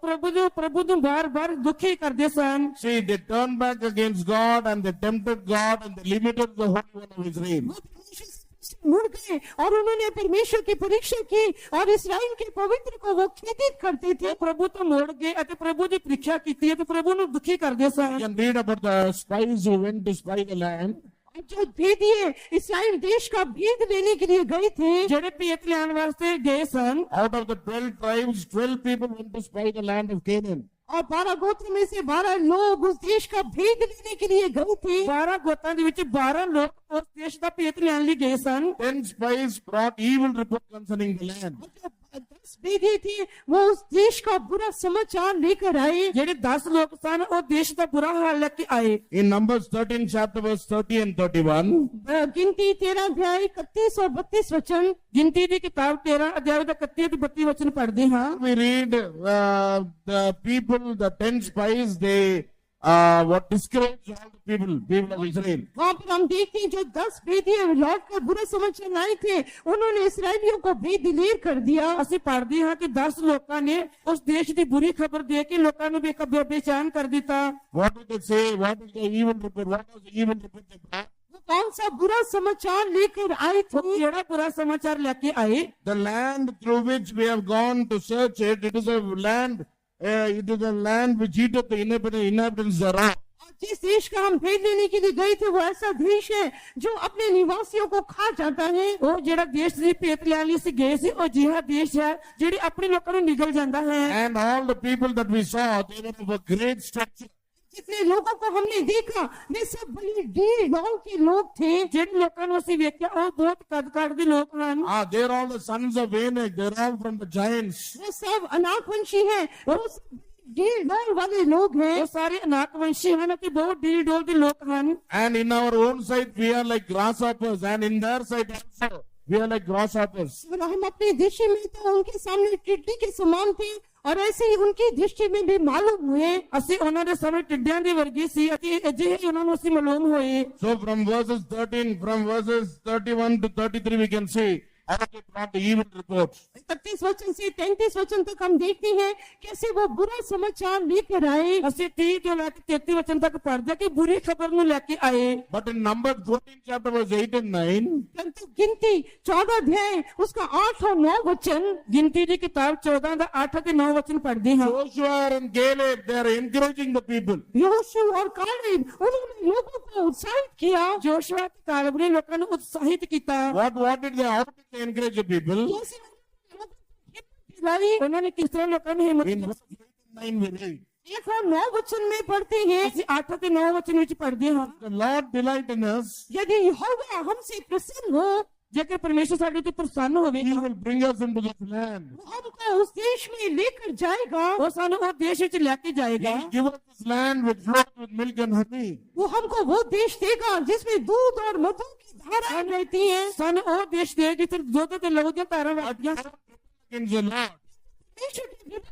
S4: ਉਹ ਪ੍ਰਭੂ ਨੂੰ ਬਾਰ-ਬਾਰ ਦੁਖੀ ਕਰਦੇ ਸਨ।
S2: See, they turned back against God and they tempted God and they limited the Holy One of Israel.
S3: वो परमेश्वर से मुड़ गए और उन्होंने परमेश्वर की परीक्षा की और इसराइल के पवित्र को वो खेदित करते थे।
S4: ਉਹ ਪ੍ਰਭੂ ਤੋਂ ਮੁੜ ਗਏ ਅਤੇ ਪ੍ਰਭੂ ਦੀ ਪ੍ਰੀਖਿਆ ਕੀਤੀ ਅਤੇ ਪ੍ਰਭੂ ਨੂੰ ਦੁਖੀ ਕਰਦੇ
S2: You
S4: son.
S2: can read about the spies who went to spy the land.
S3: और जो भेदिए इसराइल देश का भेद लेने के लिए गए थे,
S4: ਜਿਹੜੇ ਭੇਤ ਲੈਣ ਵਾਸਤੇ ਗਏ ਸਨ,
S2: Out of the 12 tribes, 12 people went to spy the land of Canaan.
S3: और 12 गोत्र में से 12 लोग उस देश का भेद लेने के लिए गए थे।
S4: 12 ਗੋਤਾਂ ਦੇ ਵਿੱਚ 12 ਲੋਕ ਉਸ ਦੇਸ਼ ਦਾ ਭੇਤ ਲੈਣ ਲਈ ਗਏ ਸਨ।
S2: 10 spies brought evil report concerning the land.
S3: और जो 10 भेदी थे वो उस देश का बुरा समाचार लेकर आए।
S4: ਜਿਹੜੇ 10 ਲੋਕ ਸਨ ਉਹ ਦੇਸ਼ ਦਾ ਬੁਰਾ ਹਾਲ ਲੈ ਕੇ ਆਏ।
S2: In Numbers 13 chapter verse 30 and 31,
S3: गिनती 13 अध्याय 31 और 32 वचन।
S4: ਗਿਣਤੀ ਦੀ ਕਿਤਾਬ 13 ਅਧਿਆਇ ਦਾ 31 ਅਤੇ 32 ਵਚਨ ਪੜ੍ਹਦੇ ਹਾਂ।
S2: we read the people, the 10 spies, what discouraged all the people of Israel.
S3: वहाँ पर हम देखते हैं जो 10 भेदी लौट कर बुरा समाचार लाए थे उन्होंने इसराइलियों को बेदिलेर कर दिया।
S4: ਅਸੀਂ ਪੜ੍ਹਦੇ ਹਾਂ ਕਿ 10 ਲੋਕਾਂ ਨੇ ਉਸ ਦੇਸ਼ ਦੀ ਬੁਰੀ ਖਬਰ ਦੇ ਕੇ ਲੋਕਾਂ ਨੂੰ ਬੇਚੈਨ ਕਰ ਦਿੱਤਾ।
S2: What did they say? What is the evil report? What was the evil report they brought?
S3: वो कौन सा बुरा समाचार लेकर आए
S4: ਉਹ
S3: थे?
S4: ਕਿਹੜਾ ਬੁਰਾ ਸਮਾਚਾਰ ਲੈ ਕੇ ਆਏ?
S2: The land through which we have gone to search it, it is a land which eateth the inhabitants thereof.
S3: और जिस देश का हम भेद लेने के लिए गए थे वो ऐसा देश है जो अपने निवासियों को खा जाता है।
S4: ਉਹ ਜਿਹੜਾ ਦੇਸ਼ ਦੀ ਭੇਤ ਲੈਣ ਲਈ ਅਸੀਂ ਗਏ ਸੀ ਉਹ ਅਜਿਹਾ ਦੇਸ਼ ਹੈ ਜਿਹੜੀ ਆਪਣੇ ਲੋਕਾਂ ਨੂੰ ਨਿਗਲ ਜਾਂਦਾ ਹੈ।
S2: And all the people that we saw, they were of a great stature.
S3: जितने लोगों को हमने देखा वे सब बड़ी ढील ढाल के लोग थे।
S4: ਜਿਹੜੇ ਲੋਕਾਂ ਨੂੰ ਅਸੀਂ ਵੇਖਿਆ ਉਹ ਬਹੁਤ ਕੱਦ ਦੇ ਲੋਕ ਹਨ।
S2: They're all the sons of Anak. They're all from the giants.
S3: वो सब अनाकवंशी हैं, वो सब ढील ढाल वाले लोग हैं।
S4: ਉਹ ਸਾਰੇ ਅਨਾਕਵੰਸ਼ੀ ਹਨ ਅਤੇ ਬਹੁਤ ਢੀਲ ਢੋਲ ਦੇ ਲੋਕ ਹਨ।
S2: And in our own sight, we are like grasshoppers. And in their sight also, we are like grasshoppers.
S3: और हम अपनी दृष्टि में तो उनके सामने टिड्डी के समान थे और ऐसे ही उनकी दृष्टि में भी मालूम हुए।
S4: ਅਸੀਂ ਉਹਨਾਂ ਦੇ ਸਾਹਮਣੇ ਟਿੱਡਿਆਂ ਦੀ ਵਰਗੀ ਸੀ ਅਤੇ ਅਜਿਹੇ ਹੀ ਉਹਨਾਂ ਨੂੰ ਅਸੀਂ ਮਾਲੂਮ ਹੋਏ।
S2: So from verses 31 to 33, we can see how they brought the evil reports.
S3: 31 वचन से 33 वचन तक हम देखते हैं कैसे वो बुरा समाचार लेकर आए।
S4: ਅਸੀਂ 30 ਤੋਂ ਲੈ ਕੇ 33 ਵਚਨ ਤੱਕ ਪੜ੍ਹਦੇ ਕਿ ਬੁਰੀ ਖਬਰ ਨੂੰ ਲੈ ਕੇ ਆਏ।
S2: But in Numbers 14 chapter verse 8 and 9,
S3: परंतु गिनती 14 अध्याय उसका 8 और 9 वचन,
S4: ਗਿਣਤੀ ਦੀ ਕਿਤਾਬ 14 ਦਾ 8 ਅਤੇ 9 ਵਚਨ ਪੜ੍ਹਦੇ ਹਾਂ।
S2: Joshua and Caleb, they are encouraging the people.
S3: यहोशू और कालेब उन्होंने लोगों को उत्साहित किया।
S4: ਜੋਸ਼ੂਆ ਤੇ ਕਾਲਬ ਨੇ ਲੋਕਾਂ ਨੂੰ ਉਤਸ਼ਾਹਿਤ ਕੀਤਾ।
S2: What did they, how did they encourage the people?
S3: कैसे लोगों को हिम्मत दिलाई।
S4: ਉਹਨਾਂ ਨੇ किस तरह ਲੋਕਾਂ ਨੂੰ ਹਿੰਮਤ
S2: In verse 8 and 9 we read,
S3: 1 और 9 वचन में पढ़ते हैं,
S4: ਅਸੀਂ 8 ਅਤੇ 9 ਵਚਨ ਵਿੱਚ ਪੜ੍ਹਦੇ ਹਾਂ।
S2: the Lord delight in us,
S3: यदि यहोवा हमसे प्रसन्न हो
S4: ਜੇਕਰ ਪਰਮੇਸ਼ਰ ਸਾਡੇ ਤੇ ਪ੍ਰਸੰਨ ਹੋਵੇ
S2: He will bring us into this land.
S3: वो हमको उस देश में लेकर जाएगा।
S4: ਉਹ ਸਾਨੂੰ ਉਹ ਦੇਸ਼ ਵਿੱਚ ਲੈ ਕੇ ਜਾਏਗਾ।
S2: He will give us this land which flows with milk and honey.
S3: वो हमको वो देश देगा जिसमें दूध और मधु की धाराएं रहती हैं।
S4: ਸਾਨੂੰ ਉਹ ਦੇਸ਼ ਦੇ ਜਿੱਥੇ ਦੁੱਧ ਤੇ ਲਹੂ ਦੀਆਂ ਧਾਰਾਂ ਵਗਦੀਆਂ।
S2: Against the Lord.
S3: परमेश्वर की विरुद्ध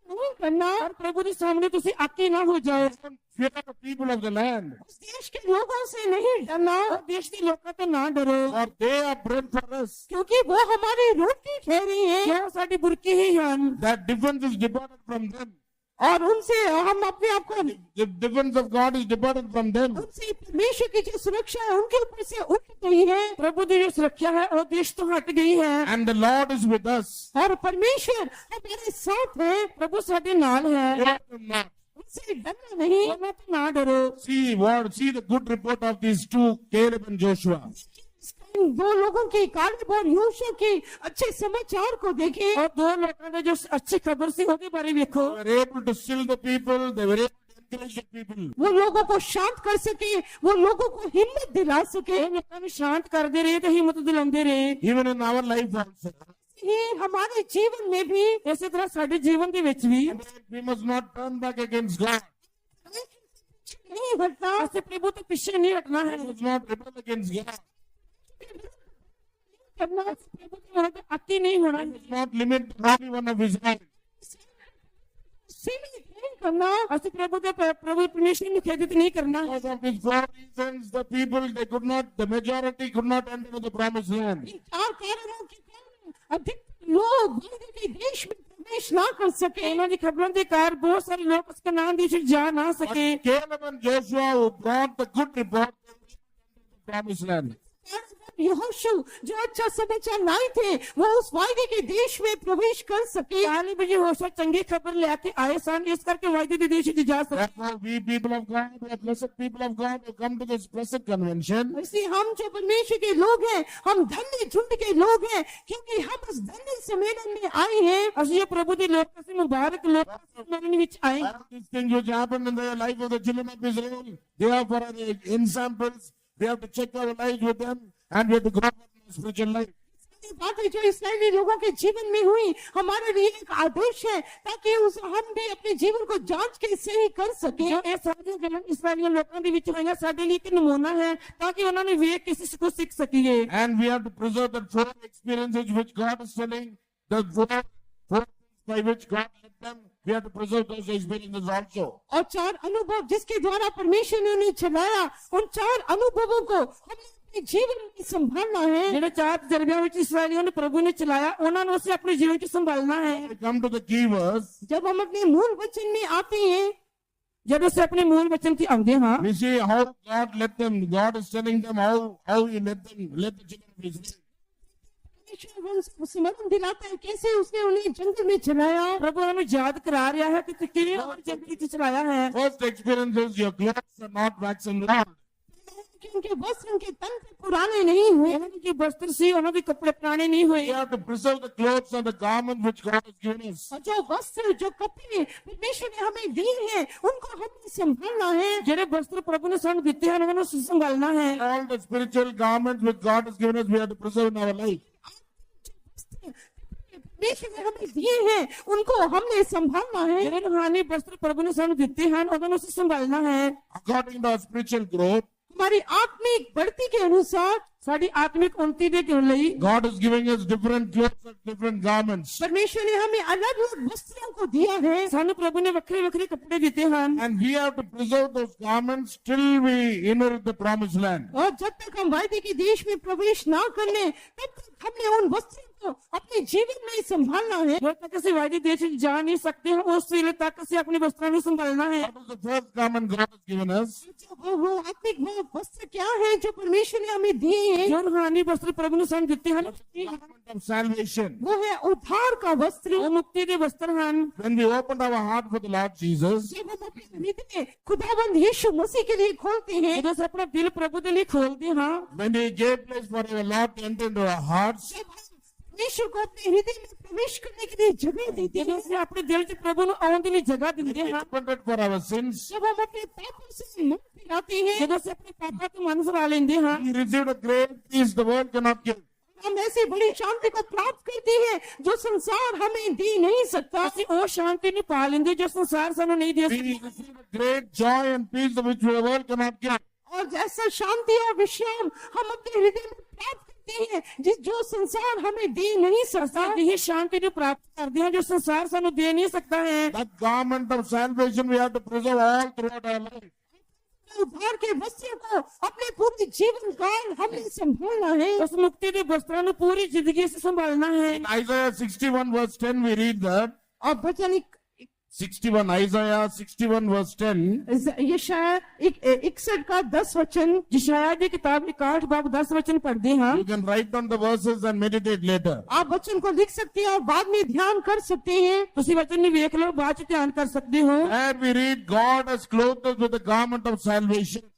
S3: नहीं करना।
S4: ਪਰ ਪ੍ਰਭੂ ਦੇ ਸਾਹਮਣੇ ਤੁਸੀਂ ਆਕੇ ਨਾ ਹੋ ਜਾਓ।
S2: Don't fear the people of the land,
S3: उस देश के लोगों से नहीं डरना,
S4: ਉਹ ਦੇਸ਼ ਦੇ ਲੋਕਾਂ ਤੋਂ ਨਾ ਡਰੋ
S2: for they are bread for us.
S3: क्योंकि वो हमारी रोटी ठहरी है
S4: ਕਿਉਂ ਸਾਡੀ ਬੁਰਕੀ ਹੀ ਹਨ।
S2: That defense is departed from them.
S3: और उनसे हम अपने आप को,
S2: The defense of God is departed from them.
S3: उनसे परमेश्वर की जो सुरक्षा है उनके ऊपर से उठ गई है।
S4: ਪ੍ਰਭੂ ਦੀ ਜੋ ਸੁਰੱਖਿਆ ਹੈ ਉਹ ਦੇਸ਼ ਤੋਂ ਹਟ ਗਈ ਹੈ।
S2: And the Lord is with us.
S3: और परमेश्वर हमारे साथ है।
S4: ਪ੍ਰਭੂ ਸਾਡੇ ਨਾਲ ਹੈ।
S2: Fear them not.
S3: उनसे डरना नहीं।
S4: ਉਹਨਾਂ ਤੋਂ ਨਾ ਡਰੋ।
S2: See the good report of these two, Caleb and Joshua.
S3: इन दो लोगों की, कालेब और यहोशू के अच्छे समाचार को देखें।
S4: और दो लोगों ने जो अच्छी खबर सी ਉਹਦੇ ਬਾਰੇ ਵੇਖੋ।
S2: They were able to still the people. They were able to encourage the people.
S3: वो लोगों को शांत कर सके, वो लोगों को हिम्मत दिला सके।
S4: ਇਹ ਲੋਕਾਂ ਨੂੰ ਸ਼ਾਂਤ ਕਰਦੇ ਰਹੇ ਤੇ ਹਿੰਮਤ ਦਿਲਾਉਂਦੇ ਰਹੇ।
S2: Even in our life also.
S3: ये हमारे जीवन में भी
S4: ਇਸੇ ਤਰ੍ਹਾਂ ਸਾਡੇ ਜੀਵਨ ਦੇ ਵਿੱਚ ਵੀ
S2: We must not turn back against God.
S3: नहीं घटना।
S4: ਅਸੀਂ ਪ੍ਰਭੂ ਤੋਂ ਪਿੱਛੇ ਨਹੀਂ ਹਟਣਾ ਹੈ।
S2: We must not rebel against God.
S4: ਕਰਨਾ ਪ੍ਰਭੂ ਦੇ ਵਿਰੁੱਧ ਅਤੀ ਨਹੀਂ ਹੋਣਾ।
S2: We must not limit any one of His rights.
S3: सीमित नहीं करना।
S4: ਅਸੀਂ ਪ੍ਰਭੂ ਦੇ ਪ੍ਰਭੂ ਪਰਮੇਸ਼ਰ ਨੂੰ ਖੇਦਿਤ ਨਹੀਂ ਕਰਨਾ।
S2: Because of these four reasons, the majority could not enter into the promised land.
S3: इन 4 कारणों के कारण अधिक लोग वायदे के देश में प्रवेश ना कर सके।
S4: ਇਹਨਾਂ ਦੀ ਖਬਰਾਂ ਦੇ ਕਾਰਨ ਬਹੁਤ ਸਾਰੇ ਲੋਕ ਉਸ ਕਨਾਨ ਦੇਸ਼ ਵਿੱਚ ਜਾ ਨਾ
S2: But
S4: ਸਕੇ।
S2: Caleb and Joshua, who brought the good report, they entered the promised land.
S3: यहोशू जो अच्छा समाचार लाए थे वो उस वायदे के देश में प्रवेश कर सके।
S4: ਕਾਲੀ ਵੀ ਹੋਸ਼ਾ ਚੰਗੀ ਖਬਰ ਲੈ ਕੇ ਆਏ ਸਨ ਇਸ ਕਰਕੇ ਵਾਅਦੇ ਦੇ ਦੇਸ਼ ਵਿੱਚ ਜਾ ਸਕੇ।
S2: Therefore, we people of God, we are blessed people of God, who come to this blessed convention.
S3: इसलिए हम जो परमेश्वर के लोग हैं, हम धन्य झुंड के लोग हैं, क्योंकि हम उस धन्य सम्मेलन में आए हैं।
S4: ਅਸੀਂ ਇਹ ਪ੍ਰਭੂ ਦੇ ਲੋਕ ਅਸੀਂ ਮੁਬਾਰਕ ਲੋਕ ਸੰਮੇਲਨ ਵਿੱਚ ਆਏ।
S2: All these things which happened in the life of the children of Israel, they are for our examples. We have to check our lives with them, and we have to grow up in our spiritual life.
S3: ये बातें जो इस्राएली लोगों के जीवन में हुई हमारे लिए एक आदर्श है, ताकि उस हम भी अपने जीवन को जांच के सही कर सके।
S4: ਜੋ ਇਹ ਸਾਰੀਆਂ ਗੱਲਾਂ ਇਸਰਾਏਲੀ ਲੋਕਾਂ ਦੇ ਵਿੱਚ ਹੋਈਆਂ ਸਾਡੇ ਲਈ ਇੱਕ ਨਮੂਨਾ ਹੈ ਤਾਂ ਕਿ ਉਹਨਾਂ ਨੇ ਵੇਖ ਕੇ ਇਸ ਕੁਝ ਸਿੱਖ ਸਕੀਏ।
S2: And we have to preserve the 4 experiences which God is telling, the four things by which God led them we have to preserve those experiences also.
S3: और 4 अनुभव जिसके द्वारा परमेश्वर ने उन्हें चलाया, उन 4 अनुभवों को हमने अपने जीवन में संभालना है।
S4: ਜਿਹੜੇ 4 ਤਜਰਬਿਆਂ ਵਿੱਚ ਇਸਰਾਏਲੀਆਂ ਨੂੰ ਪ੍ਰਭੂ ਨੇ ਚਲਾਇਆ, ਉਹਨਾਂ ਨੂੰ ਅਸੀਂ ਆਪਣੇ ਜੀਵਨ 'ਚ ਸੰਭਾਲਣਾ ਹੈ।
S2: We come to the key verse.
S3: जब हम अपने मूल वचन में आते हैं,
S4: ਜਦੋਂ ਅਸੀਂ ਆਪਣੇ ਮੂਲ ਵਚਨ 'ਤੇ ਆਉਂਦੇ ਹਾਂ,
S2: We see how God let them, God is telling them how He let the children of Israel.
S3: परमेश्वर उनको स्मरण दिलाता है कैसे उसने उन्हें जंगल में चलाया।
S4: ਪ੍ਰਭੂ ਉਹਨਾਂ ਨੂੰ ਯਾਦ ਕਰਾ ਰਿਹਾ ਹੈ ਕਿ ਕਿਵੇਂ ਉਹਨਾਂ ਨੂੰ ਜੰਗਲ 'ਚ ਚਲਾਇਆ ਹੈ।
S2: First experience is your clothes are not waxen old.
S3: कि उनके वस्त्र उनके तन पे पुराने नहीं हुए।
S4: ਉਹਨਾਂ ਦੇ ਜੋ ਵਸਤਰ ਸੀ, ਉਹਨਾਂ ਦੇ ਕੱਪੜੇ ਪੁਰਾਣੇ ਨਹੀਂ ਹੋਏ।
S2: We have to preserve the clothes and the garments which God has given us.
S3: और जो वस्त्र जो कपड़े परमेश्वर ने हमें दिए हैं उनको हमें संभालना है।
S4: ਜਿਹੜੇ ਵਸਤਰ ਪ੍ਰਭੂ ਨੇ ਸਾਨੂੰ ਦਿੱਤੇ ਹਨ, ਉਹਨਾਂ ਨੂੰ ਸੰਭਾਲਣਾ ਹੈ।
S2: All the spiritual garments which God has given us, we have to preserve in our life.
S3: परमेश्वर ने हमें दिए हैं उनको हमने संभालना है।
S4: ਜਿਹੜੇ ਰੂਹਾਨੀ ਵਸਤਰ ਪ੍ਰਭੂ ਨੇ ਸਾਨੂੰ ਦਿੱਤੇ ਹਨ, ਉਹਨਾਂ ਨੂੰ ਅਸੀਂ ਸੰਭਾਲਣਾ ਹੈ।
S2: According to our spiritual growth,
S3: हमारी आत्मिक बढ़ती के अनुसार
S4: ਸਾਡੀ ਆਤਮਿਕ ਉન્નਤੀ ਦੇ ਲਈ
S2: God is giving us different clothes and different garments.
S3: परमेश्वर ने हमें अलग अलग वस्त्रों को दिया है।
S4: ਸਾਨੂੰ ਪ੍ਰਭੂ ਨੇ ਵੱਖਰੇ ਵੱਖਰੇ ਕੱਪੜੇ ਦਿੱਤੇ ਹਨ।
S2: And we have to preserve those garments till we inherit the promised land.
S3: और जब तक हम वायदे के देश में प्रवेश ना कर लें, तब तक हमने उन वस्त्रों को अपने जीवन में संभालना है।
S4: ਜਦੋਂ ਤੱਕ ਅਸੀਂ ਵਾਅਦੇ ਦੇਸ਼ ਵਿੱਚ ਜਾ ਨਹੀਂ ਸਕਦੇ ਹਾਂ, ਉਸ ਵੇਲੇ ਤੱਕ ਅਸੀਂ ਆਪਣੇ ਵਸਤਰਾਂ ਨੂੰ ਸੰਭਾਲਣਾ ਹੈ।
S2: What is the first garment God has given us?
S3: वो आत्मिक वो वस्त्र क्या है जो परमेश्वर ने हमें दिए हैं?
S4: ਜੋ ਰੂਹਾਨੀ ਵਸਤਰ ਪ੍ਰਭੂ ਨੇ ਸਾਨੂੰ ਦਿੱਤੇ ਹਨ,
S2: Garment of salvation.
S3: वो है उद्धार का वस्त्र।
S4: ਉਹ ਮੁਕਤੀ ਦੇ ਵਸਤਰ ਹਨ।
S2: When we opened our heart for the Lord Jesus,
S3: जब हम अपने हृदय खुदाबंद यीशु मसीह के लिए खोलते हैं,
S4: ਜਦੋਂ ਅਸੀਂ ਆਪਣਾ ਦਿਲ ਪ੍ਰਭੂ ਦੇ ਲਈ ਖੋਲਦੇ ਹਾਂ,
S2: when we gave place for our Lord to enter into our hearts,
S3: जब हम परमेश्वर को अपने हृदय में प्रवेश करने के लिए जगह देते
S4: ਜਦੋਂ
S3: हैं,
S4: ਅਸੀਂ ਆਪਣੇ ਦਿਲ 'ਚ ਪ੍ਰਭੂ ਨੂੰ ਆਉਣ ਦੇ ਲਈ ਜਗ੍ਹਾ ਦਿੰਦੇ
S2: we
S4: ਹਾਂ,
S2: repented for our sins,
S3: जब हम अपने पापों से मन फिराते हैं,
S4: ਜਦੋਂ ਅਸੀਂ ਆਪਣੇ ਪਾਪਾਂ ਤੋਂ ਮਨ ਫਰਾ ਲੈਂਦੇ ਹਾਂ,
S2: we received a great peace the world cannot give.
S3: हम ऐसी बड़ी शांति को प्राप्त करते हैं जो संसार हमें दे नहीं सकता।
S4: ਅਸੀਂ ਉਹ ਸ਼ਾਂਤੀ ਨੂੰ ਪਾ ਲੈਂਦੇ ਜੋ ਸੰਸਾਰ ਸਾਨੂੰ ਨਹੀਂ ਦੇ
S2: We
S4: ਸਕਦਾ।
S2: received a great joy and peace which the world cannot give.
S3: और जैसा शांति और विश्राम हम अपने हृदय में प्राप्त करते हैं जो संसार हमें दे नहीं सकता।
S4: ਇਹ ਸ਼ਾਂਤੀ ਨੂੰ ਪ੍ਰਾਪਤ ਕਰਦੇ ਹਾਂ ਜੋ ਸੰਸਾਰ ਸਾਨੂੰ ਦੇ ਨਹੀਂ ਸਕਦਾ ਹੈ।
S2: That garment of salvation we have to preserve all throughout our life.
S3: उद्धार के वस्त्रों को अपने पूरे जीवन काल हमने संभालना है।
S4: ਉਸ ਮੁਕਤੀ ਦੇ ਵਸਤਰਾਂ ਨੂੰ ਪੂਰੀ ਜ਼ਿੰਦਗੀ 'ਚ ਸੰਭਾਲਣਾ ਹੈ।
S2: In Isaiah 61 verse 10 we read that.
S3: और वचन
S2: 61, Isaiah 61 verse 10.
S3: यशायाह 61 का 10 वचन।
S4: यशायाह ਦੀ ਕਿਤਾਬ 61 ਬਾਬ 10 ਵਚਨ ਪੜ੍ਹਦੇ ਹਾਂ।
S2: You can write down the verses and meditate later.
S3: आप वचन को लिख सकते हैं और बाद में ध्यान कर सकते हैं।
S4: ਤੁਸੀਂ ਵਚਨ ਨੂੰ ਵੇਖ ਲਓ, ਬਾਅਦ 'ਚ ਧਿਆਨ ਕਰ ਸਕਦੇ ਹੋ।
S2: There we read God has clothed us with the garment of salvation.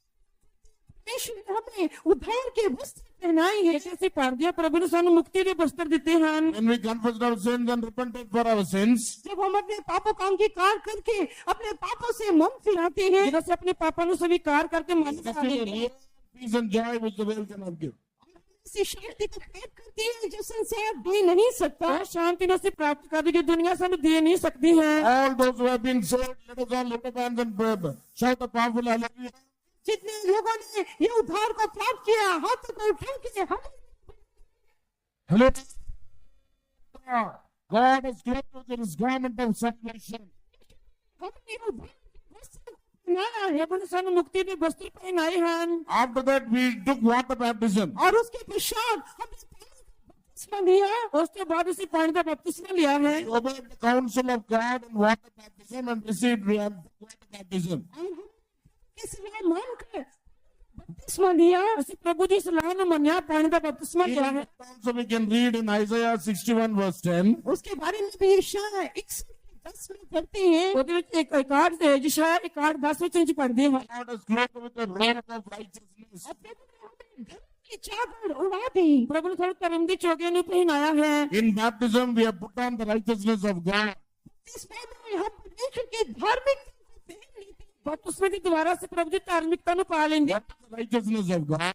S3: परमेश्वर ने हमें उद्धार के वस्त्र पहनाए हैं।
S4: ਇੱਥੇ ਅਸੀਂ ਪੜ੍ਹਦੇ ਹਾਂ ਪ੍ਰਭੂ ਨੇ ਸਾਨੂੰ ਮੁਕਤੀ ਦੇ ਵਸਤਰ ਦਿੱਤੇ ਹਨ।
S2: When we confessed our sins and repented for our sins,
S3: जब हम अपने पापों का अंगीकार करके अपने पापों से मन फिराते हैं,
S4: ਜਦੋਂ ਅਸੀਂ ਆਪਣੇ ਪਾਪਾਂ ਨੂੰ ਸਵੀਕਾਰ ਕਰਕੇ ਮਨ
S2: this
S4: ਫਰਾ
S2: is
S4: ਲੈਂਦੇ ਹਾਂ,
S2: the peace and joy which the world cannot give.
S3: इसी शांति को प्राप्त करते हैं जो संसार दे नहीं सकता।
S4: ਉਹ ਸ਼ਾਂਤੀ ਨੂੰ ਅਸੀਂ ਪ੍ਰਾਪਤ ਕਰਦੇ ਜੋ ਦੁਨੀਆ ਸਾਨੂੰ ਦੇ ਨਹੀਂ ਸਕਦੀ ਹੈ।
S2: All those who have been saved, let us all lift up hands and pray. Shout a powerful hallelujah.
S3: जितने लोगों ने ये उद्धार को प्राप्त किया, हाथ को उठा के हम
S2: Hello. God has clothed us with his garment of salvation.
S3: हमने उद्धार के वस्त्र पहनाया है।
S4: ਪ੍ਰਭੂ ਨੇ ਸਾਨੂੰ ਮੁਕਤੀ ਦੇ ਵਸਤਰ ਪਹਿਨਾਏ ਹਨ।
S2: After that, we took water baptism.
S3: और उसके पश्चात हमने बपतिस्मा लिया।
S4: ਉਸ ਤੋਂ ਬਾਅਦ ਅਸੀਂ ਪਾਣੀ ਦਾ ਬਪਤਿਸਮਾ ਲਿਆ ਹੈ।
S2: We obeyed the counsel of God in water baptism and received water baptism.
S3: और हम के सलाह मानकर बपतिस्मा लिया।
S4: ਅਸੀਂ ਪ੍ਰਭੂ ਦੀ ਸਲਾਹ ਨੂੰ ਮੰਨਿਆ, ਪਾਣੀ ਦਾ ਬਪਤਿਸਮਾ ਲਿਆ ਹੈ।
S2: Also, we can read in Isaiah 61 verse 10.
S3: उसके बारे में भी यशायाह 61:10 में पढ़ते हैं।
S4: ਉਹਦੇ ਵਿੱਚ ਇੱਕ ਇਕਾਟ ਯशायाह 61:10 ਵਿੱਚ ਪੜ੍ਹਦੇ ਹਾਂ।
S2: God has clothed with the robe of righteousness.
S3: और प्रभु ने हमें धर्म की चादर उड़ा दी।
S4: ਪ੍ਰਭੂ ਨੇ ਸਾਨੂੰ ਧਰਮ ਦੀ ਚੋਗੇ ਨੂੰ ਪਹਿਨਾਇਆ ਹੈ।
S2: In baptism, we have put on the righteousness of God.
S3: बपतिस्मा में हम परमेश्वर के धार्मिकता को पहन लेते हैं।
S4: ਬਪਤਿਸਮੇ ਦੇ ਦੁਆਰਾ ਅਸੀਂ ਪ੍ਰਭੂ ਦੀ ਧਾਰਮਿਕਤਾ ਨੂੰ ਪਾ ਲੈਂਦੇ ਹਾਂ।
S2: What is the righteousness of God?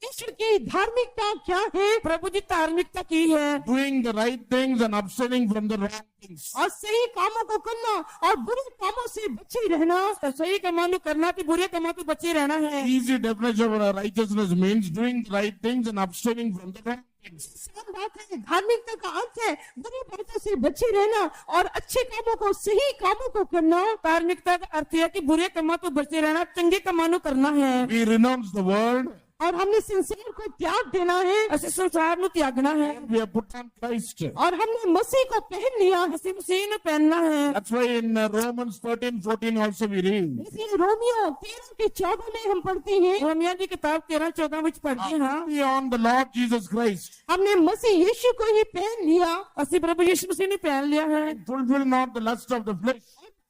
S3: परमेश्वर की की धार्मिकता क्या है
S4: प्रभु जी धार्मिकता की है
S2: doing the right things and abstaining from the wrong things.
S3: और सही कामों को करना और बुरे कामों से बचे रहना।
S4: सही कमानु करना तो बुरे कमा तो बचे रहना है।
S2: Easy definition of righteousness means doing the right things and abstaining from the wrong things.
S3: आसान बात है, धार्मिकता का अर्थ है बुरी बातों से बचे रहना और अच्छे कामों को, सही कामों को करना।
S4: धार्मिकता का अर्थ है कि बुरे कमा तो बचे रहना, चंगे कमानु करना है।
S2: We renounce the world.
S3: और हमने संसार को त्याग देना है
S4: असि संसार नु त्यागना है
S2: We have put on Christ.
S3: और हमने मसीह को पहन लिया है।
S4: असि मसीह ने पहनना है।
S2: That's why in Romans 13:14 also we read.
S3: इसलिए रोमियो 13:14 में हम पढ़ते हैं,
S4: रोमियो की किताब 13-14 में पढ़ते हैं। हाँ,
S2: Be on the Lord Jesus Christ.
S3: हमने मसीह यीशु को ही पहन लिया।
S4: असि प्रभु यीशु मसीह ने पहन लिया है।
S2: Fulfill not the lust of the flesh.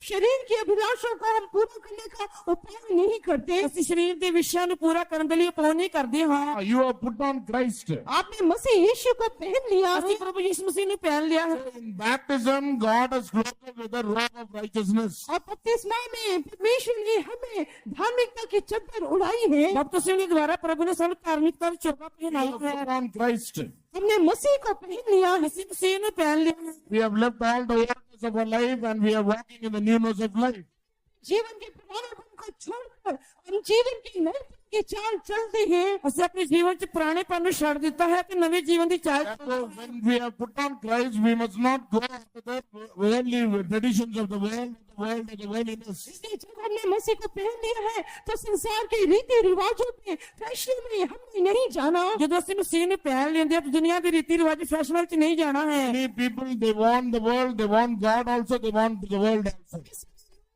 S3: शरीर की अभिलाषों को हम पूरा करने का उपाय नहीं करते।
S4: असि शरीर के विषय नु पूरा करने के लिए उपाय नहीं करते। हाँ,
S2: You have put on Christ.
S3: आपने मसीह यीशु को पहन लिया
S4: असि
S3: है।
S4: प्रभु यीशु मसीह ने पहन लिया है।
S2: In baptism, God has clothed us with the robe of righteousness.
S3: और बपतिस्मा में परमेश्वर ने हमें धार्मिकता की चद्दर उड़ाई है।
S4: बपतिस्मा के द्वारा प्रभु ने सब धार्मिकता का चोगा
S2: We
S4: पहनाया
S2: have
S4: है।
S2: put on Christ.
S3: हमने मसीह को पहन लिया है।
S4: असि मसीह ने पहन लिया है।
S2: We have left all the worldness of our life and we are walking in the newness of life.
S3: जीवन के पुरानेपन को छोड़कर हम जीवन के नएपन की चाल चलते हैं।
S4: असि अपने जीवन से पुरानेपन नु छोड़ देता है तो नवे जीवन की चाल।
S2: Therefore, when we have put on Christ, we must not go after the worldly traditions of the world of the worldliness.
S3: इसलिए जब हमने मसीह को पहन लिया है तो संसार के रीति रिवाजों में, फैशन में हमने नहीं जाना।
S4: जब असि मसीह ने पहन लिया तो दुनिया के रीति रिवाज फैशन में नहीं जाना है।
S2: Many people, they want the world, they want God also, they want the world also.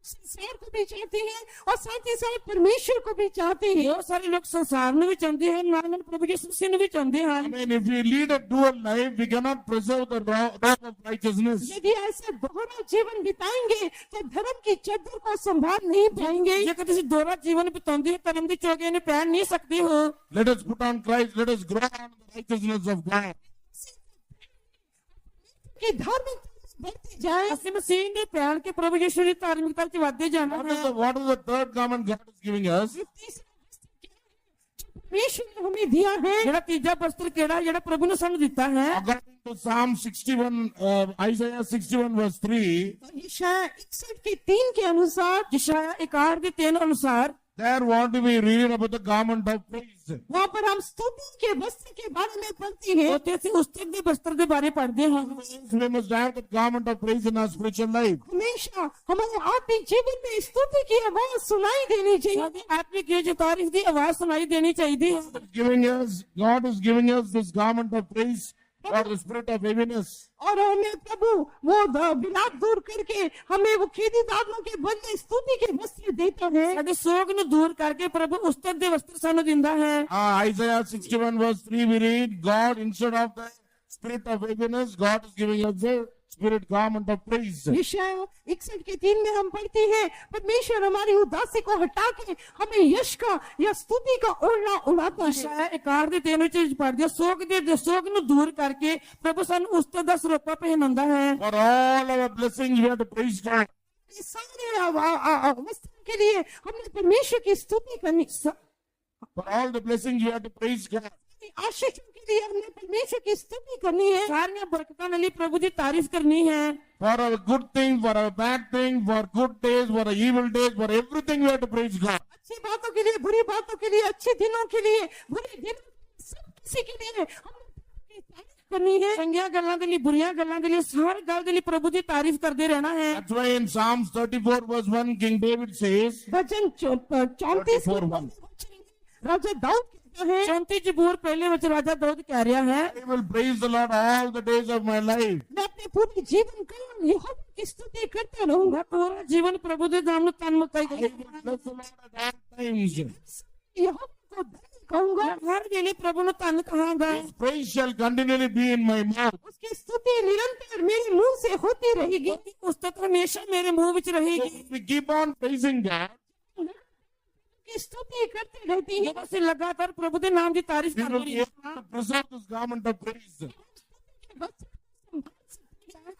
S3: संसार को भी चाहते हैं और साथ ही साथ परमेश्वर को भी चाहते हैं।
S4: बहुत सारे लोग संसार में भी चाहते हैं, नाम प्रभु यीशु मसीह ने भी चाहते
S2: I
S4: हैं।
S2: mean, if we lead a dual life, we cannot preserve the robe of righteousness.
S3: यदि ऐसा दोहरा जीवन बिताएंगे तो धर्म की चद्दर को संभाल नहीं पाएंगे।
S4: ਜੇ ਤੁਸੀਂ ਦੋਹਰਾ ਜੀਵਨ ਬਿਤਾਉਂਦੇ ਹੋ ਧਰਮ ਦੀ ਚੋਗੇ ਨੇ ਪਹਿਨ ਨਹੀਂ ਸਕਦੇ ਹੋ।
S2: Let us put on Christ, let us grow on the righteousness of God.
S3: कि धार्मिकता बढ़ती जाए।
S4: ਅਸੀਂ ਮਸੀਹ ਨੇ ਪਹਿਨ ਕੇ ਪ੍ਰਭु ਯੀਸ਼ु ਦੀ ਧਾਰਮਿਕਤਾ ਵਿੱਚ ਵਧਦੇ ਜਾਣਾ ਹੈ।
S2: What is the third command God is giving us?
S3: तीसरा वस्त्र क्या है जो परमेश्वर ने हमें दिया है?
S4: ਜਿਹੜਾ ਤੀਜਾ ਵਸਤਰ ਕਿਹੜਾ ਹੈ ਜਿਹੜਾ ਪ੍ਰਭੂ ਨੇ ਸਾਨੂੰ ਦਿੱਤਾ ਹੈ?
S2: According to Psalm 61, Isaiah 61 verse 3,
S3: यशायाह 61 के 3 के अनुसार
S4: यशायाह 61 ਦੇ 3 ਅਨੁਸਾਰ
S2: there what do we read about the garment of praise?
S3: वहाँ पर हम स्तुति के वस्त्र के बारे में पढ़ते हैं।
S4: ਉੱਥੇ ਅਸੀਂ ਉਸਤਤ ਦੇ ਵਸਤਰ ਦੇ ਬਾਰੇ ਪੜ੍ਹਦੇ ਹਾਂ।
S2: We must have the garment of praise in our spiritual life.
S3: हमेशा हमारे आत्मिक जीवन में स्तुति की आवाज सुनाई देनी चाहिए।
S4: ਸਾਡੀ ਆਤਮਿਕ ਜੋ ਤਾਰੀਫ ਦੀ ਆਵਾਜ਼ ਸੁਣਾਈ ਦੇਣੀ ਚਾਹੀਦੀ ਹੈ।
S2: God is giving us this garment of praise for the spirit of heaviness.
S3: और हमें प्रभु वो विलाप दूर करके हमें वो खेदी दागों के बदले स्तुति के वस्त्र देता है।
S4: ਸਾਡੇ ਸੋਗ ਨੂੰ ਦੂਰ ਕਰਕੇ ਪ੍ਰਭੂ ਉਸਤਤ ਦੇ ਵਸਤਰ ਸਾਨੂੰ ਦਿੰਦਾ ਹੈ।
S2: Isaiah 61 verse 3 we read, God instead of the spirit of heaviness, God is giving us the spirit garment of praise.
S3: यशायाह 61 के 3 में हम पढ़ते हैं, परमेश्वर हमारी उदासी को हटा के हमें यश का या स्तुति का ओढ़ना उड़ाता है।
S4: ਯਸ਼ਾਇਆ 61 ਦੇ 3 ਵਿੱਚ ਪੜ੍ਹਦੇ ਹਾਂ, ਸੋਗ ਨੂੰ ਦੂਰ ਕਰਕੇ ਪ੍ਰਭੂ ਸਾਨੂੰ ਉਸਤਤ ਦਾ ਸਰੋਪਾ ਪਹਿਨਾਉਂਦਾ ਹੈ।
S2: For all our blessings we have to praise God.
S3: इस सारे वस्त्रों के लिए हमने परमेश्वर की स्तुति करनी,
S2: For all the blessings we have to praise God.
S3: आशीषों के लिए हमने परमेश्वर की स्तुति करनी है।
S4: ਸਾਰੀਆਂ ਬਰਕਤਾਂ ਲਈ ਪ੍ਰਭੂ ਦੀ ਤਾਰੀਫ ਕਰਨੀ ਹੈ।
S2: For our good things, for our bad things, for good days, for our evil days, for everything we have to praise God.
S3: अच्छी बातों के लिए, बुरी बातों के लिए, अच्छे दिनों के लिए, बुरे दिनों के लिए, सब किसी के लिए हमने प्रभु की तारीफ करनी है।
S4: ਚੰਗੀਆਂ ਗੱਲਾਂ ਦੇ ਲਈ, ਬੁਰੀਆਂ ਗੱਲਾਂ ਦੇ ਲਈ, ਹਰ ਗੱਲ ਦੇ ਲਈ ਪ੍ਰਭੂ ਦੀ ਤਾਰੀਫ ਕਰਦੇ ਰਹਿਣਾ ਹੈ।
S2: That's why in Psalms 34 verse 1, King David says,
S3: वचन 34
S2: 34:1.
S3: राजा दाऊद कहता है,
S4: 34 ਜ਼ਬੂਰ ਪਹਿਲੇ ਵਿੱਚ ਰਾਜਾ ਦਾਊਦ ਕਹਿ ਰਿਹਾ ਹੈ,
S2: I will praise the Lord all the days of my life.
S3: मैं अपने पूरे जीवन काल यहोवा की स्तुति करता रहूंगा।
S4: ਮੈਂ ਪੂਰਾ ਜੀਵਨ ਪ੍ਰਭੂ ਦੇ ਨਾਮ ਨੂੰ ਤਨਮਤਾਈ
S2: I will bless the Lord at all times.
S3: यहोवा को धन्य कहूंगा।
S4: ਹਰ ਵੇਲੇ ਪ੍ਰਭੂ ਨੂੰ ਧੰਨ ਕਹਾਂਗਾ।
S2: His praise shall continually be in my mouth.
S3: उसकी स्तुति निरंतर मेरे मुंह से होती रहेगी।
S4: ਉਸਤਤ ਹਮੇਸ਼ਾ ਮੇਰੇ ਮੂੰਹ ਵਿੱਚ ਰਹੇਗੀ।
S2: If we keep on praising God,
S3: की स्तुति करते रहती है,
S4: ਜਦੋਂ ਅਸੀਂ ਲਗਾਤਾਰ ਪ੍ਰਭੂ ਦੇ ਨਾਮ ਦੀ ਤਾਰੀਫ
S2: we will
S4: ਕਰਦੇ
S2: be able to preserve this garment of praise.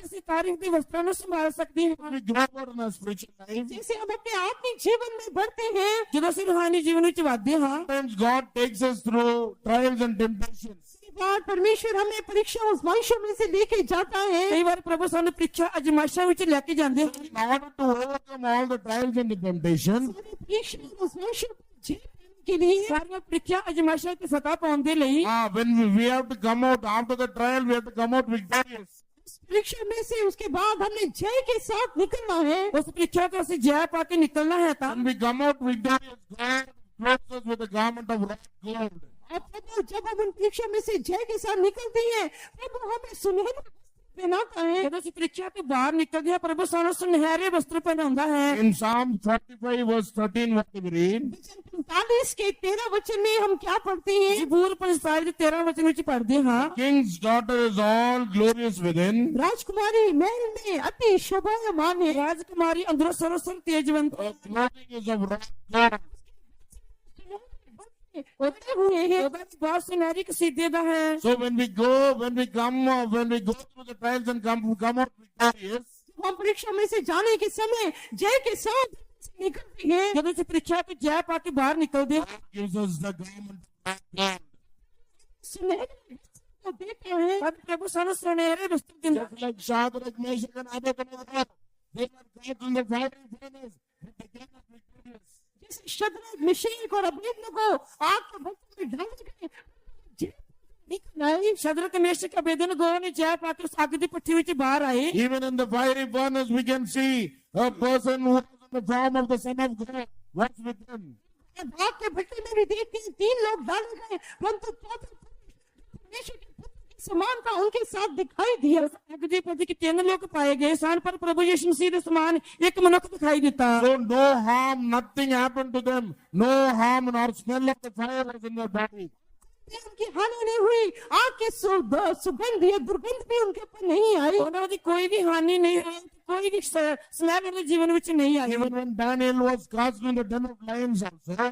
S4: ਅਸੀਂ ਤਾਰੀਖ ਦੇ ਵਸਤਰਾਂ ਨੂੰ ਸੰਭਾਲ ਸਕਦੇ ਹਾਂ।
S2: We grow up in our spiritual life.
S3: जैसे हम अपने आत्मिक जीवन में बढ़ते हैं,
S4: ਜਦੋਂ ਅਸੀਂ ਰੂਹਾਨੀ ਜੀਵਨ ਵਿੱਚ ਵਧਦੇ ਹਾਂ,
S2: Sometimes God takes us through trials and temptations.
S3: कई बार परमेश्वर हमें परीक्षा आजमाइशों में से लेके जाता है।
S4: ਕਈ ਵਾਰ ਪ੍ਰਭੂ ਸਾਨੂੰ ਪ੍ਰੀਖਿਆ ਅਜਮਾਇਸ਼ਾਂ ਵਿੱਚ ਲੈ ਕੇ ਜਾਂਦੇ ਹਨ।
S2: In order to overcome all the trials and the temptations,
S3: सारी परीक्षा और आजमाइशों को जीत लेने के लिए
S4: ਸਾਰੀਆਂ ਪ੍ਰੀਖਿਆ ਅਜਮਾਇਸ਼ਾਂ ਤੇ ਫਤਹ ਪਾਉਣ ਦੇ ਲਈ
S2: when we have to come out after the trial, we have to come out victorious.
S3: उस परीक्षा में से उसके बाद हमने जय के साथ निकलना है।
S4: ਉਸ ਪ੍ਰੀਖਿਆ ਤੋਂ ਅਸੀਂ ਜੈ ਪਾ ਕੇ ਨਿਕਲਣਾ ਹੈ ਤਾਂ
S2: When we come out victorious, God clothes us with a garment of wrought gold.
S3: और प्रभु जब हम उन परीक्षा में से जय के साथ निकलते हैं, प्रभु हमें सुनहरे वस्त्र पहनाता है।
S4: ਜਦੋਂ ਅਸੀਂ ਪ੍ਰੀਖਿਆ ਤੋਂ ਬਾਹਰ ਨਿਕਲਦੇ ਹਾਂ, ਪ੍ਰਭੂ ਸਾਨੂੰ ਸੁਨਹਿਰੇ ਵਸਤਰ ਪਹਿਨਾਉਂਦਾ ਹੈ।
S2: In Psalm 45 verse 13, what do we read?
S3: वचन 45 के 13 वचन में हम क्या पढ़ते हैं?
S4: ਜ਼ਬੂਰ 45 ਦੇ 13 ਵਚਨ ਵਿੱਚ ਪੜ੍ਹਦੇ ਹਾਂ।
S2: King's daughter is all glorious within.
S3: राजकुमारी महल में अति शोभायमान है।
S4: ਰਾਜਕੁਮਾਰੀ ਅੰਦਰੋਂ ਸਰੋਸਰ Tejwant
S2: Her clothing is of wrought gold.
S3: उतरे हुए हैं।
S4: ਉਹਦਾ ਬਹੁਤ ਸੁਨਹਿਰੀ ਕਸੀਦੇ ਦਾ ਹੈ।
S2: So when we go through the trials and come out victorious,
S3: हम परीक्षा में से जाने के समय जय के साथ निकलते हैं।
S4: ਜਦੋਂ ਅਸੀਂ ਪ੍ਰੀਖਿਆ ਤੋਂ ਜੈ ਪਾ ਕੇ ਬਾਹਰ ਨਿਕਲਦੇ ਹਾਂ,
S2: gives us the garment of gold.
S3: सुनहरे वस्त्र को देता है।
S4: ਤਦ ਪ੍ਰਭੂ ਸਾਨੂੰ ਸੁਨਹਿਰੇ ਵਸਤਰ ਦਿੰਦਾ ਹੈ।
S2: Just like Shadrach, Meshach, and Abednego, they were caught in the fiery furnace, but they came out victorious.
S3: जैसे शद्रक, मिशेक और अबेदनगो आग के भट्ठे में डाले गए, जय निकल आए।
S4: ਸ਼ਦਰਕ ਮੇਸ਼ਕ ਅਬੇਦਨਗੋ ਨੇ ਜੈ ਪਾ ਕੇ ਉਸ ਅੱਗ ਦੀ ਭੱਠੀ ਵਿੱਚ ਬਾਹਰ ਆਏ।
S2: Even in the fiery furnace, we can see a person who was in the form of the Son of God. What's with him?
S3: आग के भट्टे में भी देखते हैं 3 लोग डाले गए, परंतु चौथे परमेश्वर के पुत्र की समानता उनके साथ दिखाई दिया।
S4: ਅੱਗ ਦੀ ਭੱਠੀ ਵਿੱਚ 3 ਲੋਕ ਪਾਏ ਗਏ ਸਨ, ਪਰ ਪ੍ਰਭੂ ਯਿਸੂ ਮਸੀਹ ਦੇ ਸਮਾਨ ਇੱਕ ਮਨੁੱਖ ਦਿਖਾਈ ਦਿੱਤਾ।
S2: So no harm, nothing happened to them. No harm nor smell of the fire was in their body.
S3: उनकी हानि नहीं हुई, आग के सुगंध या दुर्गंध भी उनके ऊपर नहीं आई।
S4: ਉਹਨਾਂ ਦੀ ਕੋਈ ਵੀ ਹਾਨੀ ਨਹੀਂ ਹੋਈ, ਕੋਈ ਵੀ ਸਮੈਲ ਉਹਨਾਂ ਦੇ ਜੀਵਨ ਵਿੱਚ ਨਹੀਂ ਆਈ।
S2: Even when Daniel was cast in the den of lions also,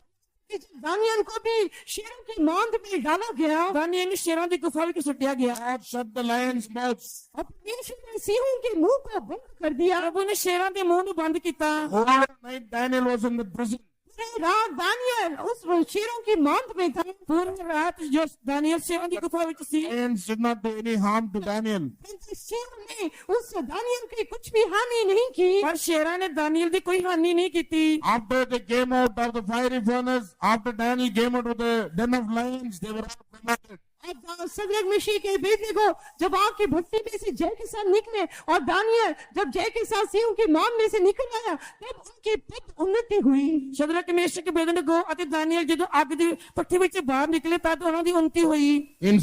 S3: Daniel को भी शेरों की मांद में डाला गया।
S4: ਦਾਨੀਏਲ ਨੂੰ ਸ਼ੇਰਾਂ ਦੀ ਗੁਫਾ ਵਿੱਚ ਸੁੱਟਿਆ ਗਿਆ।
S2: God shut the lions' mouths.
S3: और परमेश्वर ने सिंहों के मुंह को बंद कर दिया।
S4: ਪ੍ਰਭੂ ਨੇ ਸ਼ੇਰਾਂ ਦੇ ਮੂੰਹ ਨੂੰ ਬੰਦ ਕੀਤਾ।
S2: All night Daniel was in the prison.
S3: पूरी रात दानियल उस शेरों की मांद में था।
S4: ਪੂਰੀ ਰਾਤ ਜੋ ਦਾਨੀਏਲ ਸ਼ੇਰਾਂ ਦੀ ਗੁਫਾ ਵਿੱਚ ਸੀ,
S2: Lions did not do any harm to Daniel.
S3: परंतु शेरों ने उस दानियल की कुछ भी हानि नहीं की।
S4: ਪਰ ਸ਼ੇਰਾਂ ਨੇ ਦਾਨੀਏਲ ਦੀ ਕੋਈ ਹਾਨੀ ਨਹੀਂ ਕੀਤੀ।
S2: After they came out of the fiery furnace, after Daniel came out of the den of lions, they were all promoted.
S3: अब सदरक मिशी के बेटे को जब आग की भट्टी में से जय के साथ निकले और दानियल जब जय के साथ सिंहों की मान में से निकल आया, तब उनकी पद उन्नति हुई।
S4: ਸ਼ਦਰਕ ਮੇਸ਼ਕ ਅਬੇਦਨਗੋ ਅਤੇ ਦਾਨੀਏਲ ਜਦੋਂ ਅੱਗ ਦੀ ਭੱਠੀ ਵਿੱਚ ਬਾਹਰ ਨਿਕਲੇ ਤਦ ਉਹਨਾਂ ਦੀ ਉੱਨਤੀ ਹੋਈ।
S2: In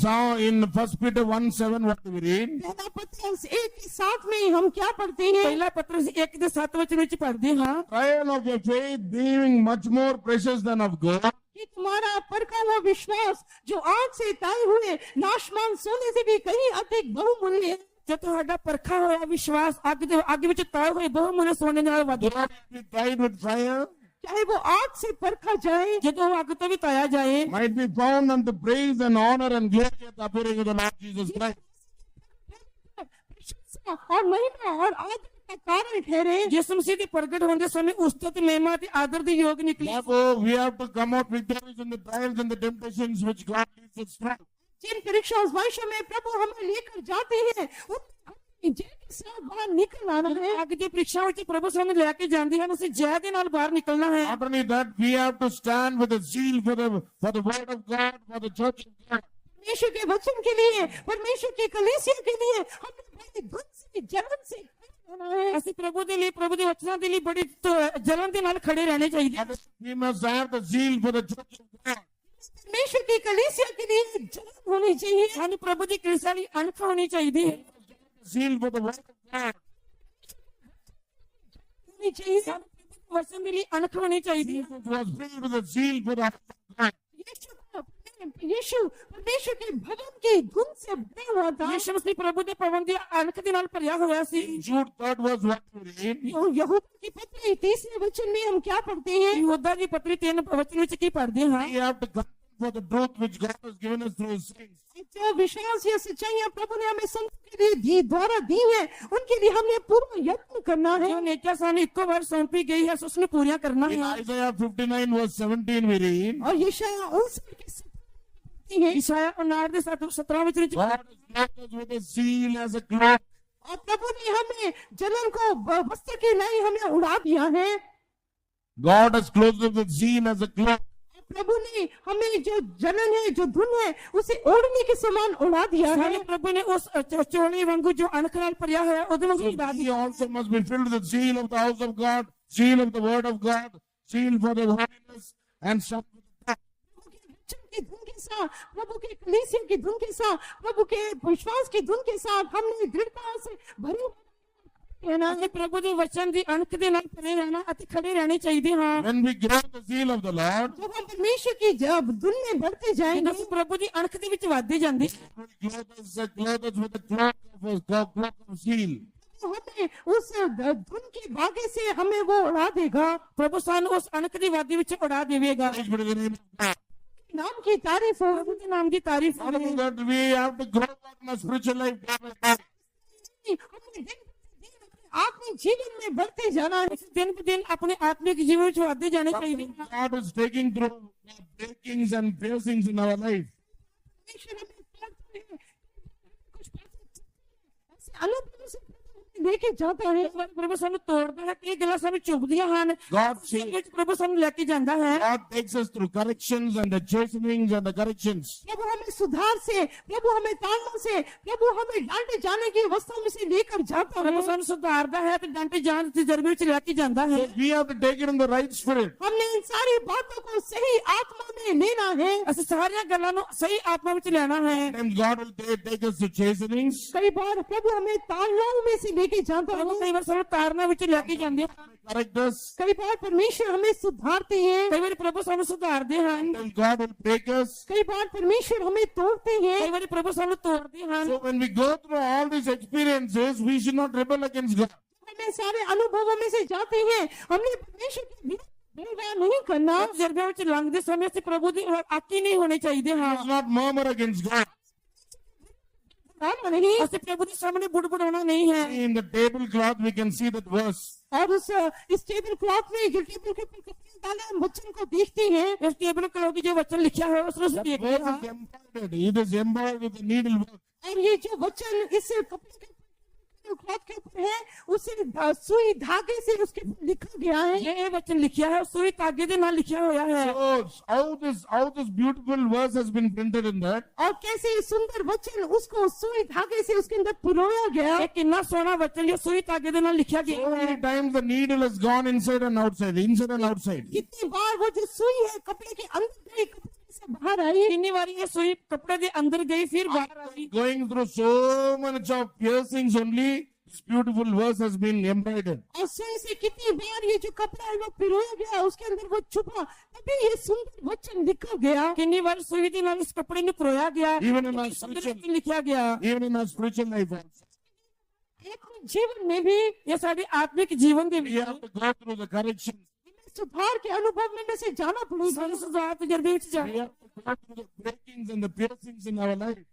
S2: 1 Peter 1:7, what do we read?
S3: पहला पत्रस 1:7 में हम क्या पढ़ते हैं?
S4: ਪਹਿਲਾ ਪਤਰਸ 1 ਦੇ 7 ਵਚਨ ਵਿੱਚ ਪੜ੍ਹਦੇ ਹਾਂ।
S2: Trial of your faith being much more precious than of gold,
S3: कि तुम्हारा परखा हुआ विश्वास जो आग से ताए हुए नाशमान सोने से भी कहीं अधिक बहुमूल्य है।
S4: ਜੋ ਤੁਹਾਡਾ ਪਰਖਾ ਹੋਇਆ ਵਿਸ਼ਵਾਸ ਅੱਗ ਵਿੱਚ ਤਾਏ ਹੋਏ ਬਹੁਮੁੱਲੇ ਸੋਨੇ ਨਾਲ ਵੱਧ
S2: do not be tried with fire,
S3: चाहे वो आग से परखा जाए,
S4: ਜਦੋਂ ਉਹ ਅੱਗ ਤੋਂ ਵੀ ਤਾਇਆ ਜਾਏ,
S2: might be found unto praise and honor and glory at the appearing of the Lord Jesus Christ.
S3: प्रशंसा और महिमा और आदर का कारण ठहरे।
S4: ਜਿਸ ਮਸੀਹ ਦੇ ਪ੍ਰਗਟ ਹੋਣ ਦੇ ਸਮੇਂ ਉਸਤਤ ਮਹਿਮਾ ਤੇ ਆਦਰ ਦੇ ਯੋਗ ਨਿਕਲੀ।
S2: Therefore, we have to come out victorious in the trials and the temptations which God leads us through.
S3: जिन परीक्षा आजमाइशों में प्रभु हमें लेकर जाते हैं, उन जय के साथ बाहर निकल आना है।
S4: ਅੱਗ ਦੀ ਪ੍ਰੀਖਿਆ ਵਿੱਚ ਪ੍ਰਭੂ ਸਾਨੂੰ ਲੈ ਕੇ ਜਾਂਦੇ ਹਨ, ਅਸੀਂ ਜੈ ਦੇ ਨਾਲ ਬਾਹਰ ਨਿਕਲਣਾ ਹੈ।
S2: Not only that, we have to stand with a zeal for the word of God, for the church of God.
S3: परमेश्वर के वचन के लिए, परमेश्वर की कलीसिया के लिए हमें बड़े धन से जलन से खड़े रहना है।
S4: ਅਸੀਂ ਪ੍ਰਭੂ ਦੇ ਲਈ, ਪ੍ਰਭੂ ਦੇ ਵਚਨਾਂ ਦੇ ਲਈ ਬੜੀ ਜਲਨ ਦੇ ਨਾਲ ਖੜੇ ਰਹਿਣੇ ਚਾਹੀਦੇ ਹਨ।
S2: We must have the zeal for the church of God.
S3: परमेश्वर की कलीसिया के लिए जलन होनी चाहिए।
S4: ਸਾਨੂੰ ਪ੍ਰਭੂ ਦੀ ਕਲੀਸਿया ਲਈ ਅਣਖ ਹੋਣੀ ਚਾਹੀਦੀ ਹੈ।
S2: Zeal for the word of God.
S3: होनी चाहिए।
S4: ਸਾਨੂੰ ਪ੍ਰਭੂ ਦੇ ਵਚਨ ਦੇ ਲਈ ਅਣਖ ਹੋਣੀ ਚਾਹੀਦੀ ਹੈ।
S2: Jesus was filled with a zeal for the word of God.
S3: यीशु परमेश्वर के भवन के गुण से भरा हुआ था।
S4: ਯਿਸੂ ਮਸੀਹ ਪ੍ਰਭੂ ਦੇ ਭਵਨ ਦੀ ਅਣਖ ਦੇ ਨਾਲ ਭਰਿਆ ਹੋਇਆ ਸੀ।
S2: Jude 3rd verse, what we read?
S3: यहूदा की पत्री 3 वचन में हम क्या पढ़ते हैं?
S4: ਯਹੂਦਾ ਦੀ ਪਤਰੀ 3 ਵਚਨ ਵਿੱਚ ਕੀ ਪੜ੍ਹਦੇ ਹਾਂ?
S2: We have to come for the truth which God has given us through His saints.
S3: जो विश्वास या सच्चाइयां प्रभु ने हमें संतों के लिए दी द्वारा दी है, उनके लिए हमने पूरा यत्न करना है।
S4: जो नेकियां सानू इक्को बार सौंपी गई है उसने पूरा करना
S2: In
S4: है।
S2: Isaiah 59 verse 17 we read,
S3: और यशायाह 59 के 17 है,
S4: ईशाया 59:17 ਵਿੱਚ
S2: God has clothed us with a seal as a cloak.
S3: और प्रभु ने हमें जलन को वस्त्र के नहीं हमें उड़ा दिया है।
S2: God has clothed us with zeal as a cloak.
S3: प्रभु ने हमें जो जलन है, जो धुन है, उसे ओढ़ने के समान उड़ा दिया है।
S4: ਸਾਡੇ ਪ੍ਰਭੂ ਨੇ ਉਸ ਚੋਲੀ ਵਾਂਗੂ ਜੋ ਅਣਖ ਨਾਲ ਭਰਿਆ ਹੋਇਆ ਉਹਦੇ ਵਾਂਗੂ ਉਡਾ
S2: We
S4: ਦਿਆ।
S2: also must be filled with the zeal of the house of God, zeal of the word of God, zeal for the holiness, and stuff.
S3: प्रभु के वचन की धुन के साथ, प्रभु के कलीसिया की धुन के साथ, प्रभु के विश्वास की धुन के साथ हमने दृढ़ता से भरे रहना है।
S4: ਅਸੀਂ ਪ੍ਰਭੂ ਦੇ ਵਚਨ ਦੀ ਅਣਖ ਦੇ ਨਾਲ ਭਰੇ ਰਹਿਣਾ ਅਤੇ ਖੜੇ ਰਹਿਣੇ ਚਾਹੀਦੇ ਹਾਂ।
S2: When we grow in the zeal of the Lord,
S3: जब हम परमेश्वर की जब धुन में बढ़ते
S4: ਜਦੋਂ
S3: जाएंगे,
S4: ਅਸੀਂ ਪ੍ਰਭੂ ਦੀ ਅਣਖ ਦੇ ਵਿੱਚ ਵੱਧਦੇ ਜਾਂਦੇ
S2: He will clothe us with the cloak of zeal.
S3: तो हमें उस धुन के भागे से हमें वो उड़ा देगा।
S4: ਪ੍ਰਭੂ ਸਾਨੂੰ ਉਸ ਅਣਖ ਦੀ ਵਾਦੀ ਵਿੱਚ ਉਡਾ ਦੇਵੇਗਾ।
S2: Praise be to the name of God.
S3: नाम की तारीफ हो।
S4: ਪ੍ਰਭੂ ਦੇ ਨਾਮ ਦੀ ਤਾਰੀਫ
S2: Not only that, we have to grow up in our spiritual life day by day.
S3: हमें दिन प्रतिदिन अपने आत्मिक जीवन में बढ़ते जाना है।
S4: ਦਿਨ ਬ ਦਿਨ ਆਪਣੇ ਆਤਮਿਕ ਜੀਵਨ ਵਿੱਚ ਵੱਧਦੇ ਜਾਣੇ ਚਾਹੀਦੇ ਹਨ।
S2: God is taking through breakings and piercings in our life.
S3: परमेश्वर हमें तोड़ता है, कुछ ऐसे अनुभव से लेके जाता है।
S4: ਇਸ ਵਾਰ ਪ੍ਰਭੂ ਸਾਨੂੰ ਤੋੜਦਾ ਹੈ, ਕਈ ਗੱਲਾਂ ਸਾਨੂੰ ਚੁਭਦੀਆਂ ਹਨ।
S2: God
S4: ਇਸ
S2: says,
S4: ਵਿੱਚ ਪ੍ਰਭੂ ਸਾਨੂੰ ਲੈ ਕੇ ਜਾਂਦਾ ਹੈ।
S2: God takes us through corrections and the chastenings and the corrections.
S3: प्रभु हमें सुधार से, प्रभु हमें ताड़ना से, प्रभु हमें डांटे जाने की अवस्था में से लेकर जाता है।
S4: ਪ੍ਰਭੂ ਸਾਨੂੰ ਸੁਧਾਰਦਾ ਹੈ ਤੇ ਡਾਂਟੇ ਜਾਣ ਦੇ ਤਜਰਬੇ ਵਿੱਚ ਲੈ ਕੇ ਜਾਂਦਾ ਹੈ।
S2: We have to take it in the right spirit.
S3: हमने इन सारी बातों को सही आत्मा में लेना है।
S4: ਅਸੀਂ ਸਾਰੀਆਂ ਗੱਲਾਂ ਨੂੰ ਸਹੀ ਆਤਮਾ ਵਿੱਚ ਲੈਣਾ ਹੈ।
S2: Sometimes God will take us to chastenings.
S3: कई बार प्रभु हमें ताड़नाओं में से लेके जाता
S4: ਪ੍ਰਭੂ
S3: है।
S4: ਕਈ ਵਾਰ ਸਾਨੂੰ ਤਾਰਨਾ ਵਿੱਚ ਲੈ ਕੇ ਜਾਂਦੇ ਹਨ।
S2: Correct us.
S3: कई बार परमेश्वर हमें सुधारते हैं।
S4: ਕਈ ਵਾਰ ਪ੍ਰਭੂ ਸਾਨੂੰ ਸੁਧਾਰਦੇ ਹਨ।
S2: Sometimes God will break us.
S3: कई बार परमेश्वर हमें तोड़ते हैं।
S4: ਕਈ ਵਾਰ ਪ੍ਰਭੂ ਸਾਨੂੰ ਤੋੜਦੇ ਹਨ।
S2: So when we go through all these experiences, we should not rebel against God.
S3: हमें सारे अनुभवों में से जाते हैं, हमने परमेश्वर के विरुद्ध व्यवहार नहीं करना।
S4: ਤਜਰਬਿਆਂ ਵਿੱਚ ਲੰਘਦੇ ਸਮੇਂ ਅਸੀਂ ਪ੍ਰਭੂ ਦੀ ਆਕੀ ਨਹੀਂ ਹੋਣੇ ਚਾਹੀਦੇ
S2: We
S4: ਹਾਂ।
S2: must not murmur against God.
S3: करना नहीं।
S4: ਅਸੀਂ ਪ੍ਰਭੂ ਦੇ ਸਾਹਮਣੇ ਬੁੜਬੁੜਾਉਣਾ ਨਹੀਂ ਹੈ।
S2: In the tablecloth, we can see that verse.
S3: और इस टेबल क्लॉथ में जो टेबल के ऊपर कपड़े डाले हम वचन को देखते हैं।
S4: ਇਸ ਟੇਬਲ ਕਲੋ ਜੋ ਵਚਨ ਲਿਖਿਆ ਹੋਇਆ ਉਸ ਨੂੰ ਅਸੀਂ
S2: That
S4: ਦੇਖਦੇ
S2: verse
S4: ਹਾਂ।
S2: is embroidered. It is embroidered with the needlework.
S3: और ये जो वचन इस कपड़े के क्लॉथ के ऊपर है, उसे सुई धागे से उसके ऊपर लिखा गया है।
S4: ਇਹ ਵਚਨ ਲਿਖਿਆ ਹੈ ਸੂਈ ਧਾਗੇ ਦੇ ਨਾਲ ਲਿਖਿਆ ਹੋਇਆ ਹੈ।
S2: So how this beautiful verse has been printed in that.
S3: और कैसे ये सुंदर वचन उसको सुई धागे से उसके अंदर पिरोया गया।
S4: ਇਹ ਕਿੰਨਾ ਸੋਹਣਾ ਵਚਨ ਜੋ ਸੂਈ ਧਾਗੇ ਦੇ ਨਾਲ ਲਿਖਿਆ ਗਿਆ
S2: So
S4: ਹੈ।
S2: many times the needle has gone inside and outside, inside and outside.
S3: कितनी बार वो जो सुई है कपड़े के अंदर गई, कपड़े से बाहर आई।
S4: ਕਿੰਨੀ ਵਾਰੀ ਇਹ ਸੂਈ ਕੱਪੜੇ ਦੇ ਅੰਦਰ ਗਈ ਫਿਰ ਬਾਹਰ ਆਈ।
S2: Going through so much of piercings only, this beautiful verse has been embroidered.
S3: और सुई से कितनी बार ये जो कपड़ा है वो पिरोया गया, उसके अंदर वो छुपा, तभी ये सुंदर वचन लिखा गया।
S4: ਕਿੰਨੀ ਵਾਰ ਸੂਈ ਦੇ ਨਾਲ ਇਸ ਕੱਪੜੇ ਨੂੰ ਪਰੋਇਆ ਗਿਆ,
S2: Even in our
S4: Sundar
S2: spiritual,
S4: ਵਚਨ ਲਿਖਿਆ ਗਿਆ।
S2: even in our spiritual life also.
S3: एक जीवन में भी
S4: ਇਹ ਸਾਡੇ ਆਤਮਿਕ ਜੀਵਨ ਦੇ
S2: We
S4: ਵਿੱਚ
S2: have to go through the corrections.
S3: हमें सुधार के अनुभव में से जाना पड़ेगा।
S4: ਸਾਨੂੰ ਸੁਧਾਰ ਤਜਰਬੇ ਵਿੱਚ
S2: We
S4: ਜਾਣਾ
S2: have to go through the breakings and the piercings in our life.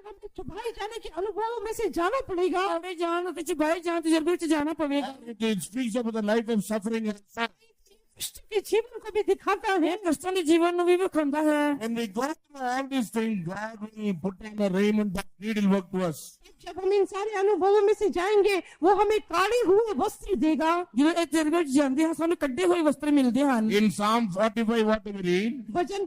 S3: हमें चुभाए जाने के अनुभवों में से जाना पड़ेगा।
S4: ਆਵੇ ਜਾਣ ਅਤੇ ਚੁਭਾਏ ਜਾਣ ਤਜਰਬੇ ਵਿੱਚ ਜਾਣਾ ਪਵੇਗਾ।
S2: It speaks about the life of suffering and sorrow.
S3: कष्ट के जीवन को भी दिखाता है।
S4: ਇਹ ਕਸ਼ਟਾਂ ਦੇ ਜੀਵਨ ਨੂੰ ਵੀ ਵਿਖਾਉਂਦਾ ਹੈ।
S2: When we go through all these things, God will put on a raiment of needlework to us.
S3: जब हम इन सारे अनुभवों में से जाएंगे, वो हमें काढ़े हुए वस्त्र देगा।
S4: ਜਦੋਂ ਇਹ ਤਜਰਬੇ ਵਿੱਚ ਜਾਂਦੇ ਹਾਂ ਸਾਨੂੰ ਕੱਢੇ ਹੋਏ ਵਸਤਰ ਮਿਲਦੇ ਹਨ।
S2: In Psalm 45, what do we read?
S3: Bhajan